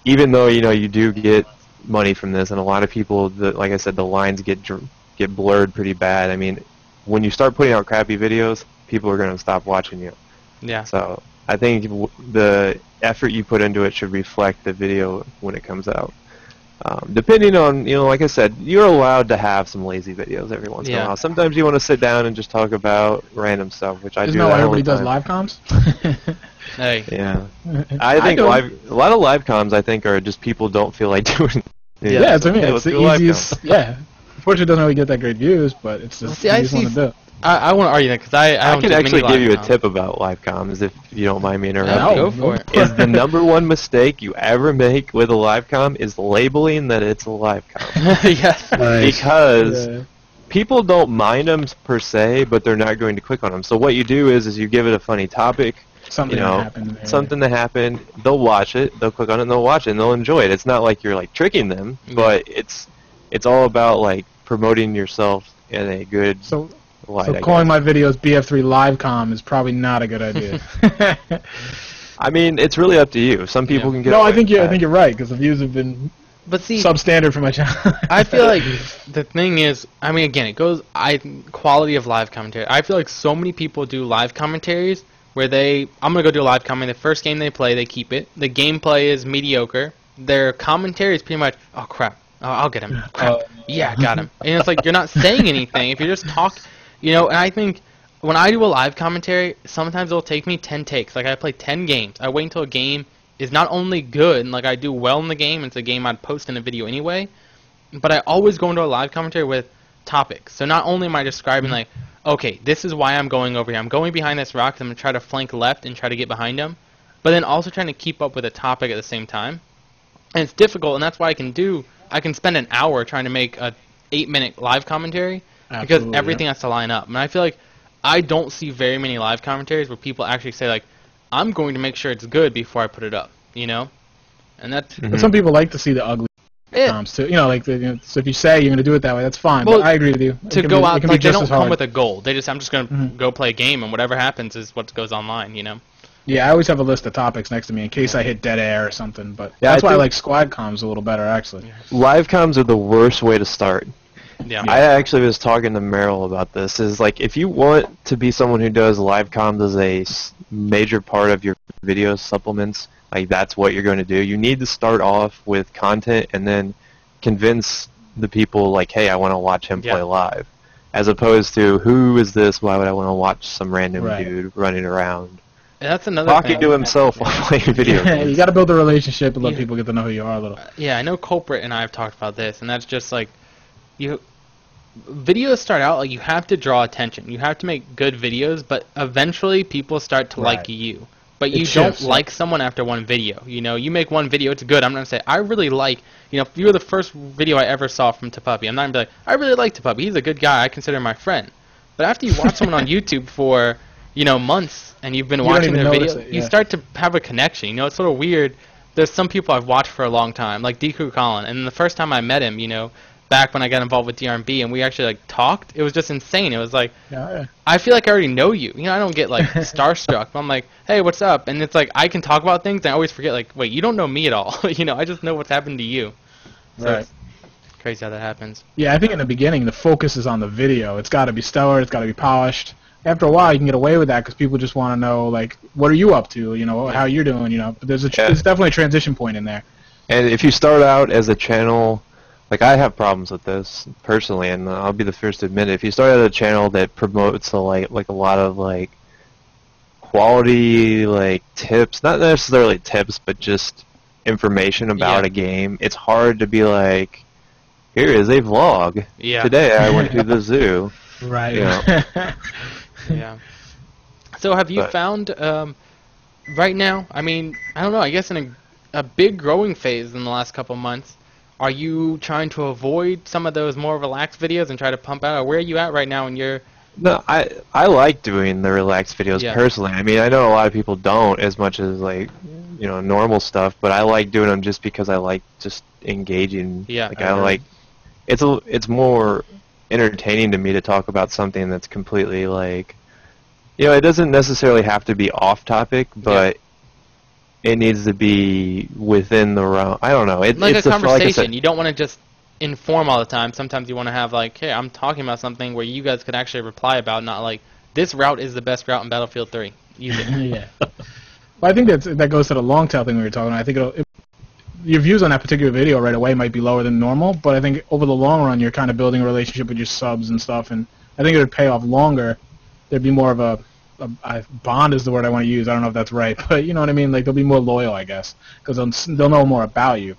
[SPEAKER 2] even though you do get money from this, and a lot of people, like I said, the lines get blurred pretty bad. I mean, when you start putting out crappy videos, people are going to stop watching you.
[SPEAKER 1] Yeah.
[SPEAKER 2] So I think the effort you put into it should reflect the video when it comes out. Depending on, like I said, you're allowed to have some lazy videos every once in a while. Sometimes you want to sit down and just talk about random stuff, which I do.
[SPEAKER 3] Isn't that why everybody does live comms?
[SPEAKER 1] Hey.
[SPEAKER 2] Yeah. I think a lot of live comms, I think, are just people don't feel like doing it.
[SPEAKER 3] Yeah, to me, it's the easiest. Yeah. Unfortunately, it doesn't really get that great views, but it's just the easiest one to do.
[SPEAKER 1] I want to argue that because I
[SPEAKER 2] can actually give you a tip about live comms if you don't mind me interrupting.
[SPEAKER 1] Go for it.
[SPEAKER 2] Is the #1 mistake you ever make with a live comm is labeling that it's a live comm.
[SPEAKER 1] Yes.
[SPEAKER 2] Nice. Because people don't mind them per se, but they're not going to click on them. So what you do is you give it a funny topic.
[SPEAKER 3] Something that happened.
[SPEAKER 2] Something that happened. They'll watch it. They'll click on it and they'll watch it and they'll enjoy it. It's not like you're like tricking them, but it's all about like promoting yourself in a good light.
[SPEAKER 3] So calling my videos BF3 live comm is probably not a good idea.
[SPEAKER 2] I mean, it's really up to you. Some people can get.
[SPEAKER 3] No, I think you're right because the views have been substandard for my channel.
[SPEAKER 1] I feel like the thing is, I mean, again, it goes quality of live commentary. I feel like so many people do live commentaries where I'm gonna go do a live comment. The first game they play, they keep it. The gameplay is mediocre. Their commentary is pretty much, oh crap, oh, I'll get him. Crap. Yeah, got him. And it's like you're not saying anything if you're just talking. And I think when I do a live commentary, sometimes it'll take me 10 takes. Like I play 10 games. I wait until a game is not only good and like I do well in the game, it's a game I'd post in a video anyway, but I always go into a live commentary with topics. So not only am I describing like, okay, this is why I'm going over here. I'm going behind this rock, I'm going to try to flank left and try to get behind him, but then also trying to keep up with a topic at the same time. And it's difficult, and that's why I can spend an hour trying to make a 8-minute live commentary. Because everything has to line up. And I feel like I don't see very many live commentaries where people actually say, like, I'm going to make sure it's good before I put it up, And that's...
[SPEAKER 3] But some people like to see the ugly comms, too. So if you say you're going to do it that way, that's fine.
[SPEAKER 1] Well,
[SPEAKER 3] but I agree with you.
[SPEAKER 1] To go out, like, they don't come with a goal. They just, I'm just going to go play a game, and whatever happens is what goes online,
[SPEAKER 3] Yeah, I always have a list of topics next to me in case I hit dead air or something. But that's why I like squad comms a little better, actually.
[SPEAKER 2] Live comms are the worst way to start.
[SPEAKER 1] Yeah.
[SPEAKER 2] I actually was talking to Meryl about this. Is like if you want to be someone who does live comms as a major part of your video supplements, like that's what you're going to do. You need to start off with content and then convince the people like, hey, I want to watch him play live, as opposed to who is this? Why would I want to watch some random dude running around?
[SPEAKER 1] And that's another
[SPEAKER 2] talking to himself while playing video games.
[SPEAKER 3] You got to build a relationship and let people get to know who you are a little.
[SPEAKER 1] Yeah, I know Culprit and I have talked about this, and that's just like videos start out like you have to draw attention. You have to make good videos, but eventually people start to like you. But you don't like someone after one video. You make one video, it's good. I'm not going to say, I really like, if you were the first video I ever saw from TehPuppy, I'm not going to be like, I really like TehPuppy. He's a good guy. I consider him my friend. But after you watch someone on YouTube for, months and you've been watching their video, you start to have a connection. It's sort of weird. There's some people I've watched for a long time, like Deku Colin. And the first time I met him, back when I got involved with DRB and we actually talked, it was just insane. It was like, I feel like I already know you. I don't get like starstruck. But I'm like, hey, what's up? And it's like I can talk about things and I always forget like, wait, you don't know me at all. I just know what's happened to you. So it's crazy how that happens.
[SPEAKER 3] Yeah, I think in the beginning the focus is on the video. It's got to be stellar. It's got to be polished. After a while, you can get away with that because people just want to know like, what are you up to? How you're doing. But there's definitely a transition point in there.
[SPEAKER 2] And if you start out as a channel. Like, I have problems with this, personally, and I'll be the first to admit it. If you start at a channel that promotes, a lot of, quality, tips, not necessarily tips, but just information about a game, it's hard to be like, here is a vlog.
[SPEAKER 1] Yeah.
[SPEAKER 2] Today I went to the zoo.
[SPEAKER 3] Right.
[SPEAKER 1] Yeah. So have you found, right now, I mean, I don't know, I guess in a big growing phase in the last couple months, are you trying to avoid some of those more relaxed videos and try to pump out? Or where are you at right now in your
[SPEAKER 2] No, I like doing the relaxed videos
[SPEAKER 1] Yeah.
[SPEAKER 2] personally. I mean, I know a lot of people don't as much as like, normal stuff, but I like doing them just because I like just engaging.
[SPEAKER 1] Yeah,
[SPEAKER 2] Like
[SPEAKER 1] I
[SPEAKER 2] I
[SPEAKER 1] agree.
[SPEAKER 2] like it's more entertaining to me to talk about something that's completely like, it doesn't necessarily have to be off topic, but it needs to be within the realm. I don't know.
[SPEAKER 1] Like
[SPEAKER 2] It's
[SPEAKER 1] a
[SPEAKER 2] like I
[SPEAKER 1] conversation.
[SPEAKER 2] said,
[SPEAKER 1] You don't want to just inform all the time. Sometimes you want to have like, hey, I'm talking about something where you guys could actually reply about, not like, this route is the best route in Battlefield 3. Use it.
[SPEAKER 3] Yeah. Well, I think that goes to the long tail thing we were talking about. I think your views on that particular video right away might be lower than normal, but I think over the long run, you're kind of building a relationship with your subs and stuff, and I think it would pay off longer. There'd be more of a bond is the word I want to use. I don't know if that's right, but you know what I mean? Like, they'll be more loyal, I guess, because they'll know more about you.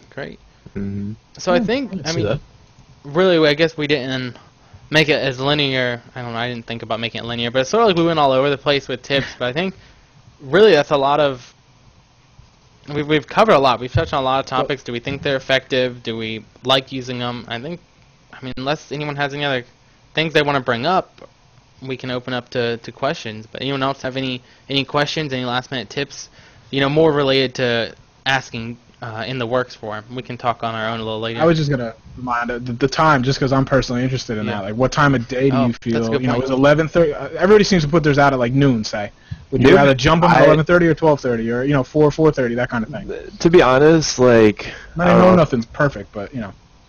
[SPEAKER 1] Great.
[SPEAKER 2] mhm.
[SPEAKER 1] So I think, I mean, really, I guess we didn't make it as linear. I don't know, I didn't think about making it linear, but it's sort of like we went all over the place with tips, but I think really that's a lot of, we've covered a lot. We've touched on a lot of topics. Do we think they're effective? Do we like using them? I mean, unless anyone has any other things they want to bring up, we can open up to questions. But anyone else have any questions, any last minute tips, more related to asking in the works for? We can talk on our own a little later.
[SPEAKER 3] I was just gonna remind the time, just because I'm personally interested in that. Like, what time of day do you
[SPEAKER 1] that's a
[SPEAKER 3] feel?
[SPEAKER 1] good point.
[SPEAKER 3] Is 11:30? Everybody seems to put theirs out at like noon. Say, would you
[SPEAKER 2] Noon?
[SPEAKER 3] rather jump them at 11:30 or 12:30 or 4:30, that kind of thing?
[SPEAKER 2] To be honest, like,
[SPEAKER 3] I know nothing's perfect, but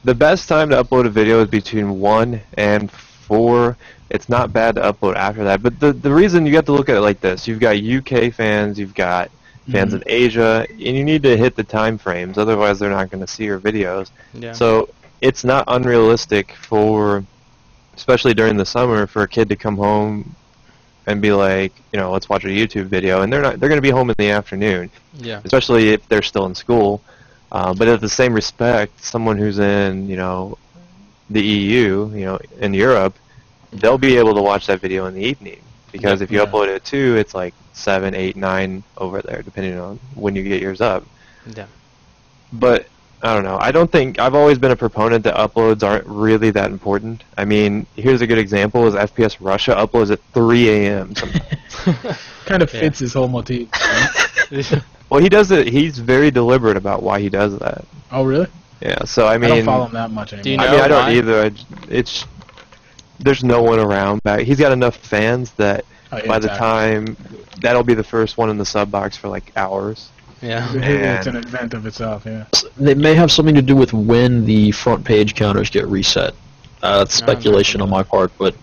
[SPEAKER 2] the best time to upload a video is between 1 and 4. It's not bad to upload after that. But the reason you have to look at it like this, you've got UK fans, you've got fans in Asia, and you need to hit the time frames, otherwise they're not going to see your videos.
[SPEAKER 1] Yeah.
[SPEAKER 2] So it's not unrealistic for, especially during the summer, for a kid to come home and be like, let's watch a YouTube video, and they're going to be home in the afternoon,
[SPEAKER 1] Yeah.
[SPEAKER 2] especially if they're still in school. But at the same respect, someone who's in, the EU, in Europe, they'll be able to watch that video in the evening. Because if you upload it at 2, it's like 7, 8, 9 over there, depending on when you get yours up.
[SPEAKER 1] Yeah.
[SPEAKER 2] But, I don't know. I've always been a proponent that uploads aren't really that important. I mean, here's a good example, is FPS Russia uploads at 3 a.m. sometimes.
[SPEAKER 3] kind of fits his whole motif. Right?
[SPEAKER 2] Well, he does it. He's very deliberate about why he does that.
[SPEAKER 3] Oh, really?
[SPEAKER 2] Yeah. So I mean,
[SPEAKER 3] I don't follow him that much anymore.
[SPEAKER 1] Do you
[SPEAKER 2] I
[SPEAKER 1] know
[SPEAKER 2] mean, I don't
[SPEAKER 1] why?
[SPEAKER 2] either. There's no one around back. He's got enough fans that by the time that'll be the first one in the sub box for like hours.
[SPEAKER 1] Yeah.
[SPEAKER 3] It's an event of itself. Yeah.
[SPEAKER 4] They may have something to do with when the front page counters get reset. That's speculation on my part, but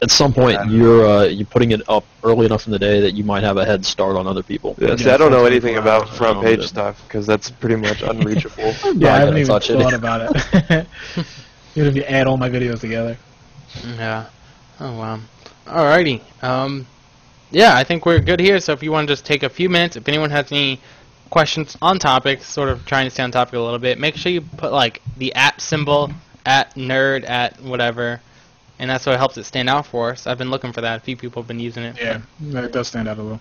[SPEAKER 4] at some point you're putting it up early enough in the day that you might have a head start on other people.
[SPEAKER 2] Yeah, see, I don't know anything about front page stuff because that's pretty much unreachable.
[SPEAKER 3] Yeah, I haven't even
[SPEAKER 4] touch it.
[SPEAKER 3] thought about it. Even if you add all my videos together.
[SPEAKER 1] Yeah. Oh, wow. Alrighty. Yeah, I think we're good here, so if you want to just take a few minutes, if anyone has any questions on topics, sort of trying to stay on topic a little bit, make sure you put, like, the @ symbol, @nerd, @ and that's what helps it stand out for us. I've been looking for that. A few people have been using it.
[SPEAKER 3] Yeah, it does stand out a little.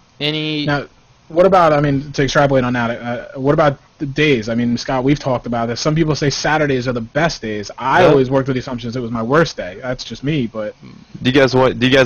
[SPEAKER 1] Now,
[SPEAKER 3] what about, to extrapolate on that, what about the days? I mean, Scott, we've talked about this. Some people say Saturdays are the best days. I always worked with the assumptions it was my worst day. That's just me, but...
[SPEAKER 2] Do you guys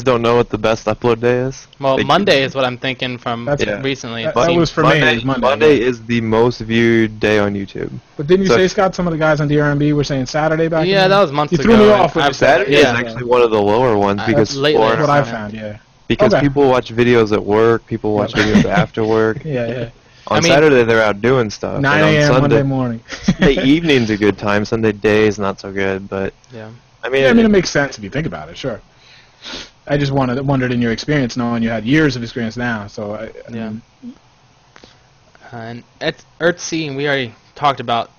[SPEAKER 2] don't know what the best upload day is?
[SPEAKER 1] well, Monday is what I'm thinking from recently.
[SPEAKER 3] That was for me. It was Monday.
[SPEAKER 2] Monday is the most viewed day on YouTube.
[SPEAKER 3] But didn't you say, Scott, some of the guys on DRMB were saying Saturday back
[SPEAKER 1] Yeah,
[SPEAKER 3] then?
[SPEAKER 1] that was months
[SPEAKER 3] you
[SPEAKER 1] ago.
[SPEAKER 3] You threw me off when you said
[SPEAKER 2] Saturday is actually one of the lower ones because
[SPEAKER 1] lately
[SPEAKER 3] that's what I
[SPEAKER 1] Florida-
[SPEAKER 3] found, yeah.
[SPEAKER 2] because people watch videos at work, people watch videos after work.
[SPEAKER 3] Yeah.
[SPEAKER 2] On Saturday, they're out doing stuff.
[SPEAKER 3] 9
[SPEAKER 2] and on
[SPEAKER 3] a.m.
[SPEAKER 2] Sunday,
[SPEAKER 3] Monday morning.
[SPEAKER 2] Sunday evening's a good time. Sunday day is not so good, but
[SPEAKER 1] yeah.
[SPEAKER 2] I mean,
[SPEAKER 3] it makes sense if you think about it. Sure. I just wondered in your experience, knowing you had years of experience now. So
[SPEAKER 1] And at Earthsea, we already talked about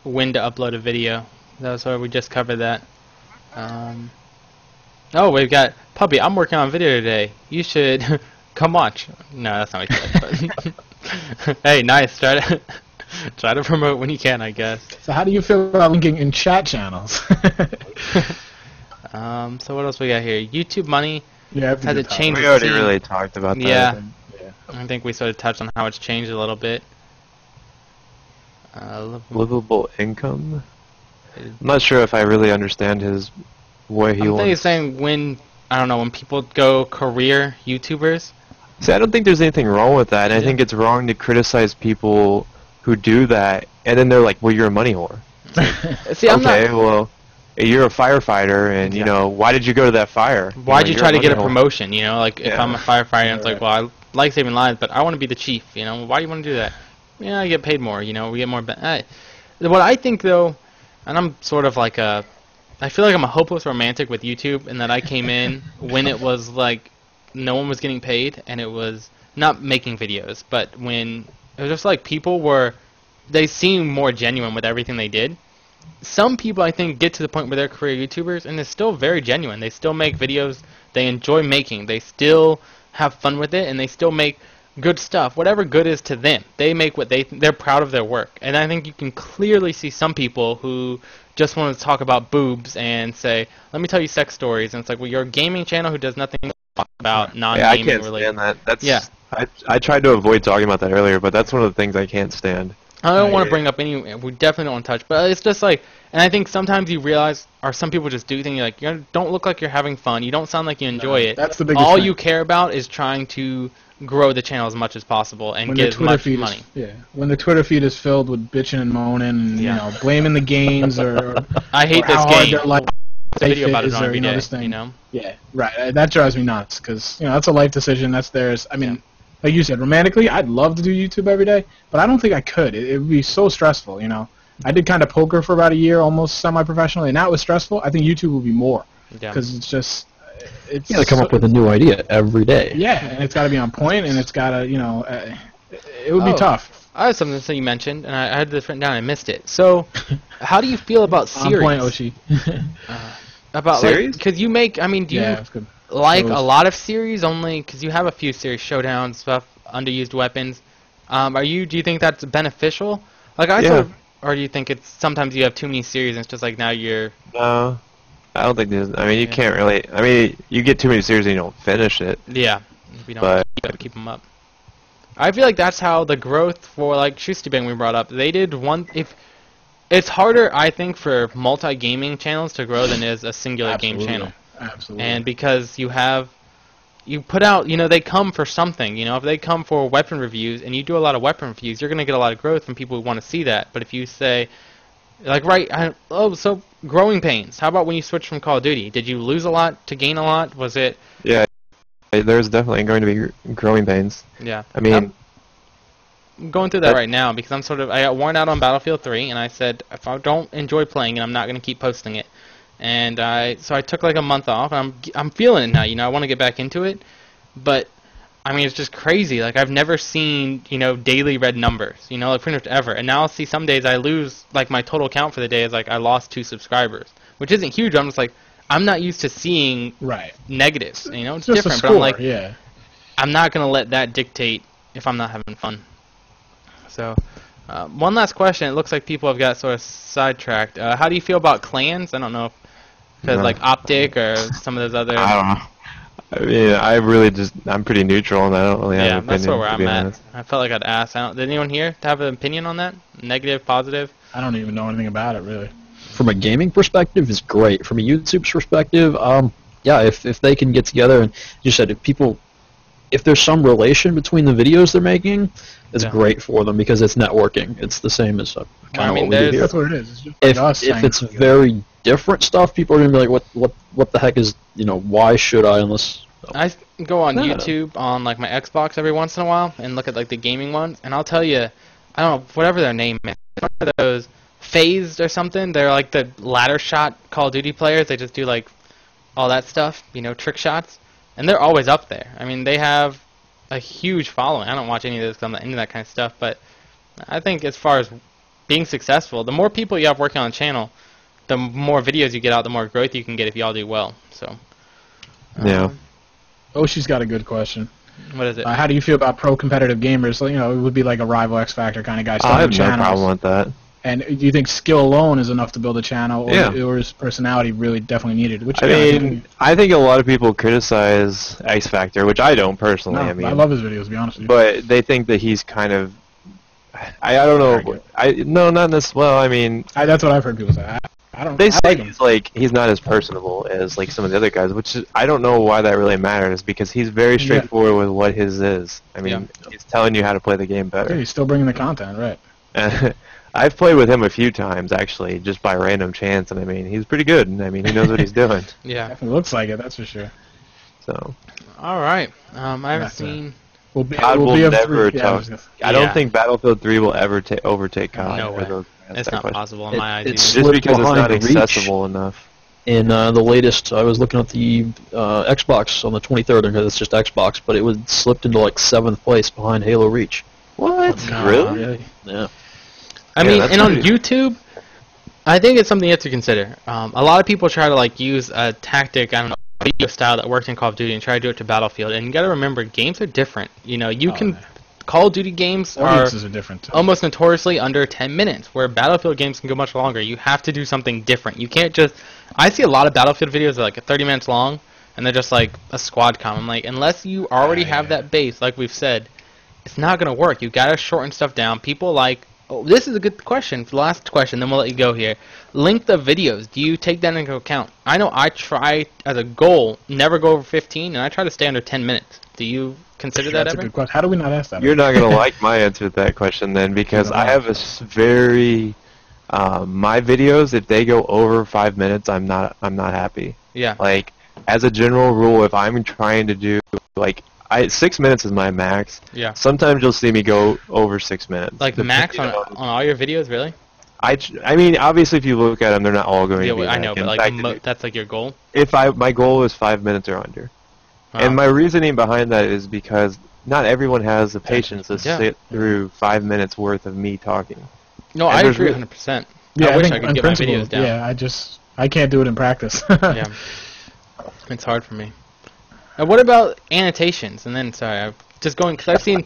[SPEAKER 1] when to upload a video. That was where we just covered that. Oh, we've got Puppy. I'm working on a video today. You should come watch. No, that's not what he said. But hey, nice. Try to promote when you can, I guess.
[SPEAKER 3] So how do you feel about linking in chat channels?
[SPEAKER 1] So what else we got here? YouTube money.
[SPEAKER 3] Yeah,
[SPEAKER 1] has it changed?
[SPEAKER 2] We already really talked about that.
[SPEAKER 1] Yeah. I think we sort of touched on how it's changed a little bit.
[SPEAKER 2] Livable income? I'm not sure if I really understand his what he
[SPEAKER 1] I'm
[SPEAKER 2] wants.
[SPEAKER 1] saying when, I don't know, when people go career YouTubers.
[SPEAKER 2] See, I don't think there's anything wrong with that. I
[SPEAKER 1] Yeah.
[SPEAKER 2] think it's wrong to criticize people who do that, and then they're like, well, you're a money whore.
[SPEAKER 1] See, I'm
[SPEAKER 2] Okay,
[SPEAKER 1] not.
[SPEAKER 2] well, you're a firefighter, and, you know, why did you go to that fire?
[SPEAKER 1] Why'd you
[SPEAKER 2] You're
[SPEAKER 1] try to get a
[SPEAKER 2] money whore.
[SPEAKER 1] promotion? You know, like if
[SPEAKER 2] Yeah.
[SPEAKER 1] I'm a firefighter, and it's like, well, I like saving lives, but I want to be the chief. You know, why do you want to do that? Yeah, I get paid more. You know, we get more. What I think though, and I'm sort of like I feel like I'm a hopeless romantic with YouTube, in that I came in when it was like no one was getting paid, and it was not making videos, but when it was just like they seemed more genuine with everything they did. Some people, I think, get to the point where they're career YouTubers, and it's still very genuine. They still make videos they enjoy making. They still have fun with it, and they still make good stuff. Whatever good is to them, they make what they're proud of their work. And I think you can clearly see some people who just want to talk about boobs and say, "Let me tell you sex stories," and it's like, well, you're a gaming channel who does nothing about
[SPEAKER 2] Yeah, I
[SPEAKER 1] non-gaming
[SPEAKER 2] can't
[SPEAKER 1] related.
[SPEAKER 2] stand that. That's,
[SPEAKER 1] Yeah.
[SPEAKER 2] I tried to avoid talking about that earlier, but that's one of the things I can't stand.
[SPEAKER 1] I don't want to bring up any. We definitely don't want to touch, but it's just like, and I think sometimes you realize, or some people just do things like, you don't look like you're having fun. You don't sound like you enjoy it.
[SPEAKER 3] That's the biggest
[SPEAKER 1] All
[SPEAKER 3] thing.
[SPEAKER 1] you care about is trying to grow the channel as much as possible and
[SPEAKER 3] When
[SPEAKER 1] get
[SPEAKER 3] the
[SPEAKER 1] as
[SPEAKER 3] Twitter
[SPEAKER 1] much
[SPEAKER 3] feed
[SPEAKER 1] money.
[SPEAKER 3] when the Twitter feed is filled with bitching and moaning and
[SPEAKER 1] Yeah.
[SPEAKER 3] you know blaming the games or
[SPEAKER 1] I hate
[SPEAKER 3] or
[SPEAKER 1] this
[SPEAKER 3] how hard
[SPEAKER 1] game.
[SPEAKER 3] their life
[SPEAKER 1] The video about it
[SPEAKER 3] is
[SPEAKER 1] on
[SPEAKER 3] or,
[SPEAKER 1] every day.
[SPEAKER 3] this thing.
[SPEAKER 1] You know.
[SPEAKER 3] Yeah, right. That drives me nuts because you know that's a life decision. That's theirs. I mean, like you said, romantically, I'd love to do YouTube every day, but I don't think I could. It would be so stressful. You know, I did kind of poker for about a year, almost semi-professionally, and that was stressful. I think YouTube would be more
[SPEAKER 1] Yeah.
[SPEAKER 3] because it's just it's
[SPEAKER 4] You got to come up with a new idea every day.
[SPEAKER 3] yeah, and it's got to be on point, and it's got to it would be
[SPEAKER 1] Oh.
[SPEAKER 3] tough.
[SPEAKER 1] I have something that you mentioned, and I had this written down. I missed it. So, how do you feel about
[SPEAKER 3] On
[SPEAKER 1] series?
[SPEAKER 3] point, Oshi.
[SPEAKER 1] About
[SPEAKER 2] Series?
[SPEAKER 1] because you make. I mean, do
[SPEAKER 3] Yeah,
[SPEAKER 1] you
[SPEAKER 3] it's good.
[SPEAKER 1] like a
[SPEAKER 3] Shows.
[SPEAKER 1] lot of series only because you have a few series, showdowns, stuff, underused weapons? Do you think that's beneficial? Like I
[SPEAKER 2] Yeah.
[SPEAKER 1] sort of, or do you think it's sometimes you have too many series and it's just like now you're
[SPEAKER 2] No, I don't think there's. I mean, you
[SPEAKER 1] Yeah.
[SPEAKER 2] can't really. I mean, you get too many series and you don't finish it.
[SPEAKER 1] yeah, we don't
[SPEAKER 2] But-
[SPEAKER 1] keep them up. I feel like that's how the growth for like Shusty Bang we brought up. They did one if. It's harder, I think, for multi-gaming channels to grow than is a singular game channel.
[SPEAKER 3] Absolutely.
[SPEAKER 1] And because you put out, they come for something. If they come for weapon reviews and you do a lot of weapon reviews, you're going to get a lot of growth from people who want to see that. But if you say, like, so growing pains, how about when you switched from Call of Duty? Did you lose a lot to gain a lot? Was it?
[SPEAKER 2] Yeah, there's definitely going to be growing pains.
[SPEAKER 1] Yeah.
[SPEAKER 2] I mean,
[SPEAKER 1] I'm going through that right now because I got worn out on Battlefield 3, and I said if I don't enjoy playing it, I'm not going to keep posting it. And so I took like a month off, and I'm feeling it now. I want to get back into it, but I mean it's just crazy. Like I've never seen daily red numbers, like pretty much ever. And now I'll see some days I lose like my total count for the day is like I lost 2 subscribers, which isn't huge. I'm just like I'm not used to seeing negatives. It's
[SPEAKER 3] just
[SPEAKER 1] different.
[SPEAKER 3] a
[SPEAKER 1] But
[SPEAKER 3] score,
[SPEAKER 1] I'm like
[SPEAKER 3] yeah.
[SPEAKER 1] I'm not gonna let that dictate if I'm not having fun. So, one last question. It looks like people have got sort of sidetracked. How do you feel about clans? I don't know, because like Optic or some of those other.
[SPEAKER 2] I don't know. I mean, I'm pretty neutral, and I don't really have an opinion.
[SPEAKER 1] That's where
[SPEAKER 2] to
[SPEAKER 1] I'm
[SPEAKER 2] be
[SPEAKER 1] at.
[SPEAKER 2] honest.
[SPEAKER 1] I felt like I'd ask. Did anyone here have an opinion on that? Negative, positive?
[SPEAKER 3] I don't even know anything about it really.
[SPEAKER 4] From a gaming perspective, it's great. From a YouTube perspective, yeah, if they can get together and you said if there's some relation between the videos they're making, it's great for them because it's networking. It's the same as kind of what we do here.
[SPEAKER 3] That's what it is. It's just like us
[SPEAKER 4] If
[SPEAKER 3] saying
[SPEAKER 4] it's
[SPEAKER 3] together.
[SPEAKER 4] very different stuff, people are gonna be like, what the heck is why should I unless
[SPEAKER 1] I go on
[SPEAKER 4] No.
[SPEAKER 1] YouTube on like my Xbox every once in a while and look at like the gaming ones, and I'll tell you, I don't know whatever their name is. One of those Phased or something. They're like the ladder shot Call of Duty players. They just do like all that stuff, trick shots, and they're always up there. I mean, they have a huge following. I don't watch any of this 'cause I'm not into that kind of stuff, but I think as far as being successful, the more people you have working on the channel, the more videos you get out, the more growth you can get if you all do well. So,
[SPEAKER 2] Yeah.
[SPEAKER 3] Oshi's got a good question.
[SPEAKER 1] what is it?
[SPEAKER 3] How do you feel about pro-competitive gamers? Like, it would be like a rival X Factor kind of guy
[SPEAKER 2] I
[SPEAKER 3] starting
[SPEAKER 2] have no
[SPEAKER 3] channels.
[SPEAKER 2] problem with that.
[SPEAKER 3] And do you think skill alone is enough to build a channel, or,
[SPEAKER 2] Yeah.
[SPEAKER 3] or is personality really definitely needed? Which
[SPEAKER 2] I mean, I think a lot of people criticize X Factor, which I don't personally.
[SPEAKER 3] no,
[SPEAKER 2] I mean,
[SPEAKER 3] I love his videos, to be honest with you.
[SPEAKER 2] but they think that he's kind of. I don't know. No, not this. Well, I mean,
[SPEAKER 3] That's what I've heard people say.
[SPEAKER 2] They
[SPEAKER 3] I
[SPEAKER 2] say
[SPEAKER 3] like him.
[SPEAKER 2] he's not as personable as like some of the other guys, which is, I don't know why that really matters because he's very straightforward with what his is. I mean, he's telling you how to play the game better.
[SPEAKER 3] Yeah, he's still bringing the content, right?
[SPEAKER 2] I've played with him a few times actually, just by random chance, and I mean, he's pretty good. I mean, he knows what he's doing.
[SPEAKER 1] Yeah.
[SPEAKER 3] Definitely looks like it, that's for sure.
[SPEAKER 2] So.
[SPEAKER 1] All right. I haven't seen.
[SPEAKER 2] COD will never talk. I don't
[SPEAKER 1] Yeah.
[SPEAKER 2] think Battlefield 3 will ever overtake COD.
[SPEAKER 1] No way. It's not possible in my
[SPEAKER 4] It's
[SPEAKER 1] idea.
[SPEAKER 2] Just because it's not
[SPEAKER 4] behind
[SPEAKER 2] accessible enough.
[SPEAKER 4] In the latest, I was looking at the Xbox on the 23rd, because it's just Xbox, but it was slipped into like 7th place behind Halo Reach.
[SPEAKER 2] What? Really?
[SPEAKER 4] Yeah.
[SPEAKER 1] I mean,
[SPEAKER 2] that's
[SPEAKER 1] and on
[SPEAKER 2] pretty-
[SPEAKER 1] YouTube, I think it's something you have to consider. A lot of people try to like use a tactic, I don't know, video style that worked in Call of Duty and try to do it to Battlefield. And you got to remember, games are different. You know, you can. Call of Duty games
[SPEAKER 3] Audiences are different too.
[SPEAKER 1] almost notoriously under 10 minutes, where Battlefield games can go much longer. You have to do something different. You can't just... I see a lot of Battlefield videos that are like 30 minutes long, and they're just like a squad com. I'm like, unless you already have that base, like we've said, it's not going to work. You got to shorten stuff down. People like... Oh, this is a good question. For the last question, then we'll let you go here. Length of videos. Do you take that into account? I know I try, as a goal, never go over 15, and I try to stay under 10 minutes. Do you consider that
[SPEAKER 3] That's
[SPEAKER 1] ever?
[SPEAKER 3] a good question. How do we not ask that?
[SPEAKER 2] You're not going to like my answer to that question then, because I have a very... my videos, if they go over 5 minutes, I'm not happy.
[SPEAKER 1] Yeah.
[SPEAKER 2] Like, as a general rule, if I'm trying to do, like... 6 minutes is my max.
[SPEAKER 1] Yeah.
[SPEAKER 2] Sometimes you'll see me go over 6 minutes.
[SPEAKER 1] Like max on all your videos, really?
[SPEAKER 2] I mean, obviously, if you look at them, they're not all going
[SPEAKER 1] Yeah,
[SPEAKER 2] to be.
[SPEAKER 1] well, I know,
[SPEAKER 2] like,
[SPEAKER 1] but
[SPEAKER 2] in
[SPEAKER 1] like
[SPEAKER 2] fact,
[SPEAKER 1] that's like your goal.
[SPEAKER 2] my goal is 5 minutes or under, and my reasoning behind that is because not everyone has the patience to sit through 5 minutes worth of me talking.
[SPEAKER 1] No, I agree 100%.
[SPEAKER 3] Yeah,
[SPEAKER 1] I wish
[SPEAKER 3] think
[SPEAKER 1] I could
[SPEAKER 3] in
[SPEAKER 1] get my
[SPEAKER 3] principle,
[SPEAKER 1] videos down.
[SPEAKER 3] Yeah, I can't do it in practice.
[SPEAKER 1] Yeah, it's hard for me. And what about annotations? And then, sorry, I'm just going, because I've seen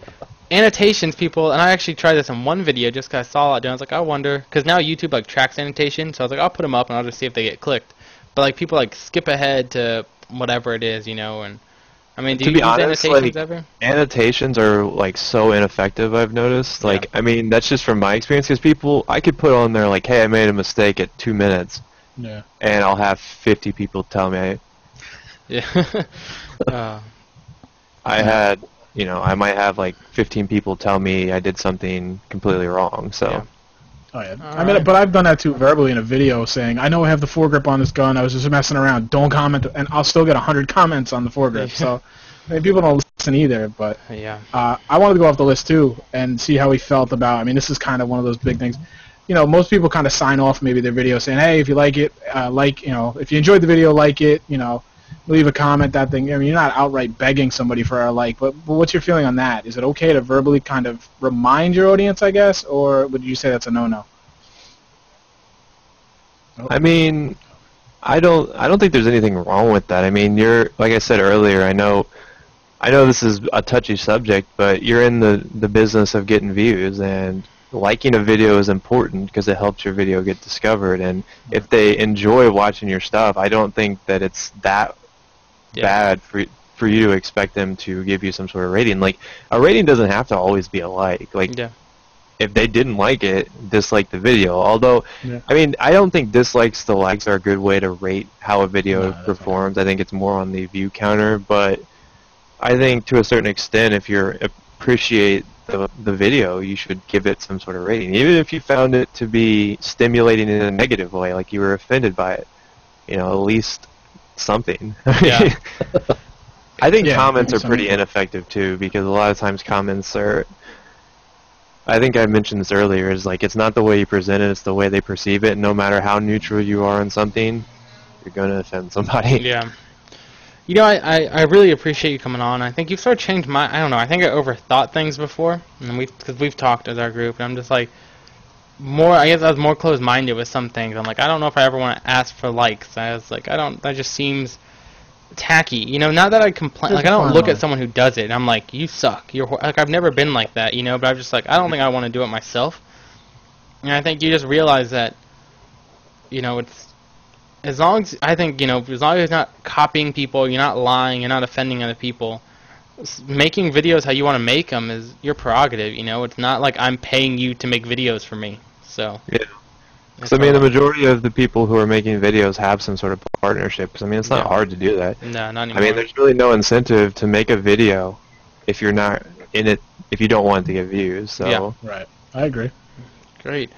[SPEAKER 1] annotations, people, and I actually tried this in one video just because I saw a lot doing. I was like, I wonder, because now YouTube like tracks annotation, so I was like, I'll put them up and I'll just see if they get clicked. But like people like skip ahead to whatever it is, you know, and I mean, do you use annotations ever?
[SPEAKER 2] Annotations are like so ineffective, I've noticed. Like, I mean, that's just from my experience, because I could put on there like, hey, I made a mistake at 2 minutes,
[SPEAKER 3] Yeah.
[SPEAKER 2] and I'll have 50 people tell me.
[SPEAKER 1] Yeah.
[SPEAKER 2] I had, I might have like 15 people tell me I did something completely wrong. So.
[SPEAKER 1] Yeah.
[SPEAKER 3] Oh yeah. I mean, but I've done that too verbally in a video, saying, "I know I have the foregrip on this gun. I was just messing around. Don't comment," and I'll still get 100 comments on the foregrip. So, I mean, people don't listen either. But
[SPEAKER 1] yeah.
[SPEAKER 3] I wanted to go off the list too and see how he felt about. I mean, this is kind of one of those big things. You know, most people kind of sign off maybe their video saying, "Hey, if you like it, if you enjoyed the video, like it, leave a comment." That thing. I mean, you're not outright begging somebody for a like, but what's your feeling on that? Is it okay to verbally kind of remind your audience, I guess, or would you say that's a no-no?
[SPEAKER 2] I mean, I don't think there's anything wrong with that. I mean, like I said earlier, I know this is a touchy subject, but you're in the business of getting views, and liking a video is important because it helps your video get discovered. And if they enjoy watching your stuff, I don't think that it's that bad for you to expect them to give you some sort of rating. Like, a rating doesn't have to always be a like. Like, if they didn't like it, dislike the video. Although, I mean, I don't think dislikes to likes are a good way to rate how a video performs. I think it's more on the view counter. But I think to a certain extent, if you appreciate the video, you should give it some sort of rating, even if you found it to be stimulating in a negative way, like you were offended by it. At least something.
[SPEAKER 1] Yeah.
[SPEAKER 2] I think comments are pretty ineffective too, because a lot of times comments are. I think I mentioned this earlier. Is like, it's not the way you present it; it's the way they perceive it. And no matter how neutral you are on something, you're going to offend somebody.
[SPEAKER 1] Yeah. I really appreciate you coming on. I think you've sort of changed I don't know, I think I overthought things before, and because we've talked as our group, and I'm just like, I guess I was more closed-minded with some things. I'm like, I don't know if I ever want to ask for likes. I was like, that just seems tacky. Not that I complain, like, I don't look at someone who does it, and I'm like, you suck. Like, I've never been like that, but I'm just like, I don't think I want to do it myself. And I think you just realize that, it's, as long as, I think, as long as you're not copying people, you're not lying, you're not offending other people, making videos how you want to make them is your prerogative, It's not like I'm paying you to make videos for me, so.
[SPEAKER 2] Yeah. So, I mean, the majority of the people who are making videos have some sort of partnership. 'Cause, I mean, it's not hard to do that.
[SPEAKER 1] No, not
[SPEAKER 2] I
[SPEAKER 1] anymore.
[SPEAKER 2] mean, there's really no incentive to make a video if you're not in it, if you don't want to get views. So.
[SPEAKER 1] Yeah.
[SPEAKER 3] Right. I agree.
[SPEAKER 1] Great.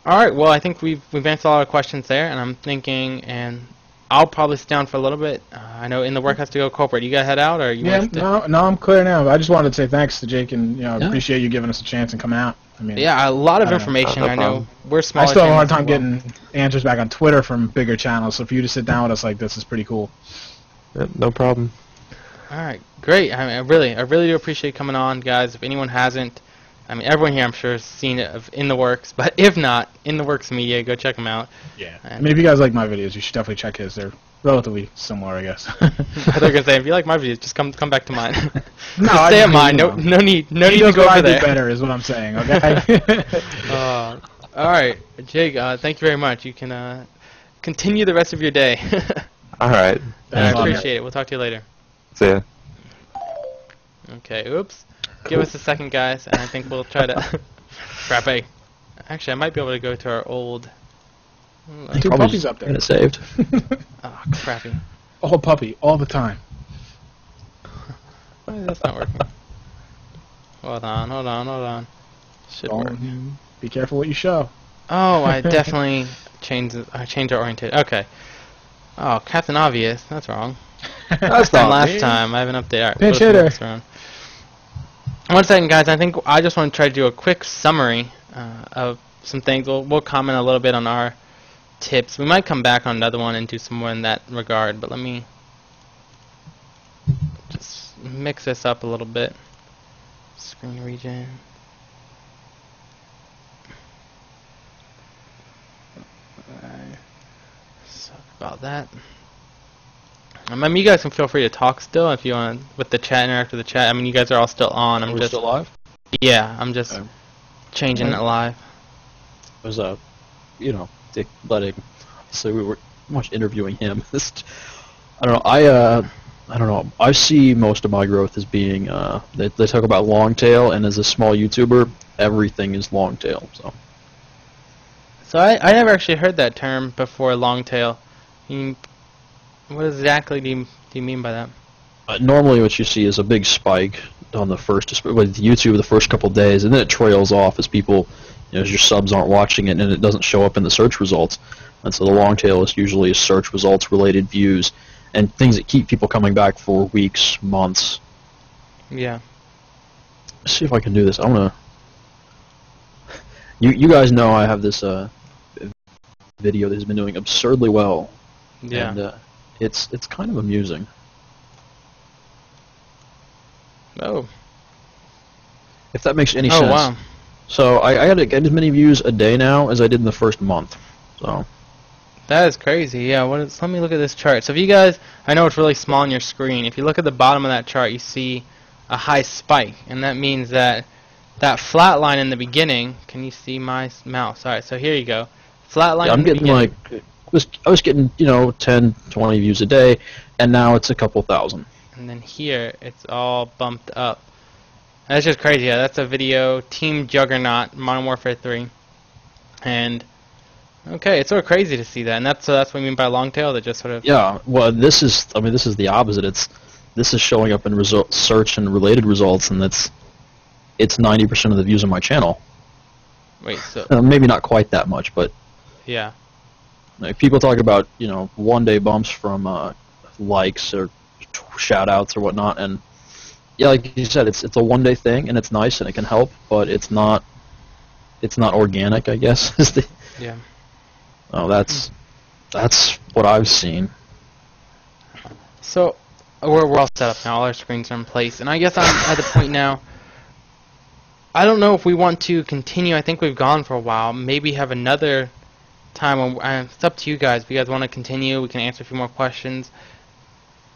[SPEAKER 1] All right. Well, I think we've answered all our questions there, and I'm thinking, and I'll probably sit down for a little bit. I know In the Work has to go corporate. You gotta head out, or you want to
[SPEAKER 3] no, I'm clear now. I just wanted to say thanks to Jake, and appreciate you giving us a chance and coming out. I mean,
[SPEAKER 1] Yeah, a lot of
[SPEAKER 3] I don't know.
[SPEAKER 1] information.
[SPEAKER 2] No
[SPEAKER 1] I know
[SPEAKER 2] problem.
[SPEAKER 1] we're small.
[SPEAKER 3] I still have a hard time getting answers back on Twitter from bigger channels. So for you to sit down with us like this is pretty cool.
[SPEAKER 2] Yep, no problem.
[SPEAKER 1] All right, great. I mean, I really do appreciate coming on, guys. If anyone hasn't, I mean, everyone here I'm sure has seen it of In the Works, but if not, In the Works Media, go check them out.
[SPEAKER 3] Yeah. I mean, if you guys like my videos, you should definitely check his. They're relatively similar, I guess.
[SPEAKER 1] They're gonna say, if you like my videos, just come back to mine.
[SPEAKER 3] No,
[SPEAKER 1] Just
[SPEAKER 3] I
[SPEAKER 1] stay at
[SPEAKER 3] mean,
[SPEAKER 1] mine.
[SPEAKER 3] you
[SPEAKER 1] No
[SPEAKER 3] know.
[SPEAKER 1] need
[SPEAKER 3] He
[SPEAKER 1] to
[SPEAKER 3] does
[SPEAKER 1] go
[SPEAKER 3] what I
[SPEAKER 1] over
[SPEAKER 3] do
[SPEAKER 1] there.
[SPEAKER 3] better, is what I'm saying. Okay.
[SPEAKER 1] All right, Jake. Thank you very much. You can continue the rest of your day.
[SPEAKER 2] All right.
[SPEAKER 1] I
[SPEAKER 3] Thanks.
[SPEAKER 1] appreciate it. We'll talk to you later.
[SPEAKER 2] See ya.
[SPEAKER 1] Okay. Oops. Give us a second, guys, and I think we'll try to. Crappy. Actually, I might be able to go to our old.
[SPEAKER 3] Two
[SPEAKER 4] Probably
[SPEAKER 3] puppies up there.
[SPEAKER 4] Get it saved.
[SPEAKER 1] Oh, crappy.
[SPEAKER 3] All puppy, all the time.
[SPEAKER 1] Why is this not working? Hold on. Should work.
[SPEAKER 3] Be careful what you show.
[SPEAKER 1] Oh, I definitely changed our orientation. Okay. Oh, Captain Obvious. That's wrong.
[SPEAKER 3] That's
[SPEAKER 1] From
[SPEAKER 3] not
[SPEAKER 1] last
[SPEAKER 3] me.
[SPEAKER 1] time. I have an update. All right,
[SPEAKER 3] Pinch
[SPEAKER 1] we'll
[SPEAKER 3] hitter.
[SPEAKER 1] flip this around. 1 second, guys. I think I just want to try to do a quick summary of some things. We'll comment a little bit on our tips. We might come back on another one and do some more in that regard, but let me just mix this up a little bit. Screen region. So about that. I mean, you guys can feel free to talk still if you want with the chat, interact with the chat. I mean, you guys are all still on.
[SPEAKER 4] Are we still live?
[SPEAKER 1] Yeah, I'm just
[SPEAKER 4] Okay.
[SPEAKER 1] changing it live.
[SPEAKER 4] It was Dick letting. So we were much interviewing him. I don't know. I don't know. I see most of my growth as being they talk about long tail, and as a small YouTuber, everything is long tail.
[SPEAKER 1] So I never actually heard that term before, long tail. What exactly do you mean by that?
[SPEAKER 4] Normally, what you see is a big spike on the first with YouTube the first couple days, and then it trails off as people, as your subs aren't watching it, and it doesn't show up in the search results. And so the long tail is usually search results related views and things that keep people coming back for weeks, months.
[SPEAKER 1] Yeah.
[SPEAKER 4] Let's see if I can do this. I want to. You guys know I have this video that has been doing absurdly well.
[SPEAKER 1] Yeah.
[SPEAKER 4] And it's kind of amusing.
[SPEAKER 1] Oh.
[SPEAKER 4] If that makes any
[SPEAKER 1] Oh,
[SPEAKER 4] sense.
[SPEAKER 1] wow.
[SPEAKER 4] So I get as many views a day now as I did in the first month. So.
[SPEAKER 1] That is crazy. Yeah. Let me look at this chart. So if you guys, I know it's really small on your screen. If you look at the bottom of that chart, you see a high spike, and that means that flat line in the beginning. Can you see my mouse? All right. So here you go. Flat line.
[SPEAKER 4] Yeah, I'm
[SPEAKER 1] in the
[SPEAKER 4] getting
[SPEAKER 1] beginning.
[SPEAKER 4] I was getting 10, 20 views a day, and now it's a couple thousand.
[SPEAKER 1] And then here, it's all bumped up. That's just crazy. Yeah, that's a video, Team Juggernaut, Modern Warfare 3. And, okay, it's sort of crazy to see that. And that's what we mean by long tail, that just sort of...
[SPEAKER 4] Yeah, well, this is the opposite. This is showing up in search and related results, and it's 90% of the views on my channel.
[SPEAKER 1] Wait, so...
[SPEAKER 4] Maybe not quite that much, but...
[SPEAKER 1] Yeah.
[SPEAKER 4] Like, people talk about, one-day bumps from likes or shout-outs or whatnot, and yeah, like you said, it's a one-day thing, and it's nice, and it can help, but it's not organic, I guess.
[SPEAKER 1] Yeah.
[SPEAKER 4] Oh, that's what I've seen.
[SPEAKER 1] So, we're all set up now. All our screens are in place. And I guess I'm at the point now, I don't know if we want to continue. I think we've gone for a while. Maybe have another time. It's up to you guys. If you guys want to continue, we can answer a few more questions.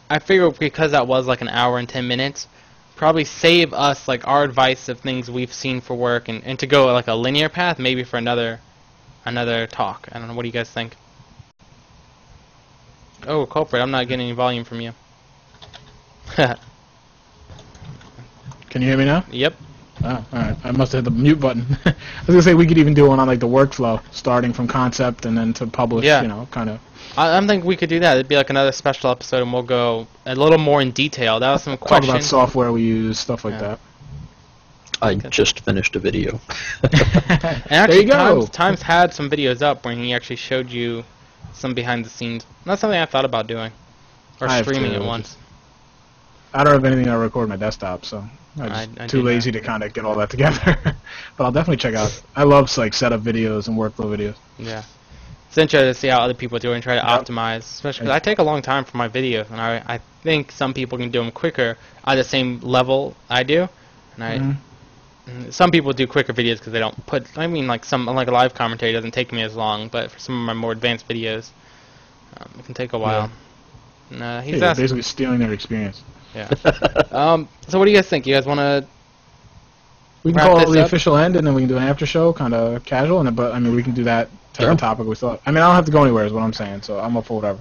[SPEAKER 1] I figure because that was like an hour and 10 minutes, probably save us like our advice of things we've seen for work and to go like a linear path, maybe for another talk. I don't know. What do you guys think? Oh, culprit! I'm not getting any volume from you.
[SPEAKER 3] Can you hear me now?
[SPEAKER 1] Yep.
[SPEAKER 3] Oh, all right. I must have hit the mute button. I was gonna say we could even do one on like the workflow, starting from concept and then to publish.
[SPEAKER 1] Yeah.
[SPEAKER 3] You know, kind of.
[SPEAKER 1] I think we could do that. It'd be like another special episode, and we'll go a little more in detail. That was some
[SPEAKER 3] Talk
[SPEAKER 1] questions.
[SPEAKER 3] about software we use, stuff like that.
[SPEAKER 4] I just finished a video.
[SPEAKER 1] And actually,
[SPEAKER 3] there you go.
[SPEAKER 1] Times had some videos up where he actually showed you some behind the scenes. That's something I thought about doing, or
[SPEAKER 3] I have
[SPEAKER 1] streaming
[SPEAKER 3] too,
[SPEAKER 1] it once.
[SPEAKER 3] I don't have anything I record on my desktop, so I'm
[SPEAKER 1] I
[SPEAKER 3] just
[SPEAKER 1] do
[SPEAKER 3] too lazy
[SPEAKER 1] that.
[SPEAKER 3] to kind of get all that together. But I'll definitely check out. I love like setup videos and workflow videos.
[SPEAKER 1] Yeah. It's interesting to see how other people do it and try to optimize, especially because I take a long time for my videos, and I think some people can do them quicker at the same level I do, and some people do quicker videos because they don't put. I mean, like a live commentary doesn't take me as long, but for some of my more advanced videos, it can take a while. And, he's
[SPEAKER 3] You're
[SPEAKER 1] asking.
[SPEAKER 3] basically stealing their experience.
[SPEAKER 1] Yeah. So what do you guys think? You guys want to?
[SPEAKER 3] We can
[SPEAKER 1] Wrap
[SPEAKER 3] call it
[SPEAKER 1] this
[SPEAKER 3] the
[SPEAKER 1] up?
[SPEAKER 3] official end, and then we can do an after show, kind of casual. But I mean, we can do that type of topic. We thought. I mean, I don't have to go anywhere, is what I'm saying. So I'm up for whatever.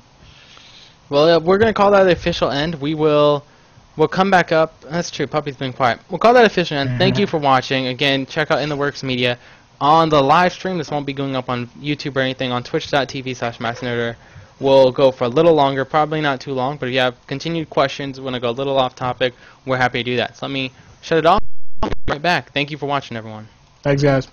[SPEAKER 1] Well, we're gonna call that the official end. We'll come back up. That's true. Puppy's been quiet. We'll call that official end. Thank you for watching. Again, check out InTheWorksMedia on the live stream. This won't be going up on YouTube or anything. On Twitch.tv/MassNERDerer. We'll go for a little longer, probably not too long. But if you have continued questions, want to go a little off topic, we're happy to do that. So let me shut it off. Right back. Thank you for watching, everyone.
[SPEAKER 3] Thanks, guys.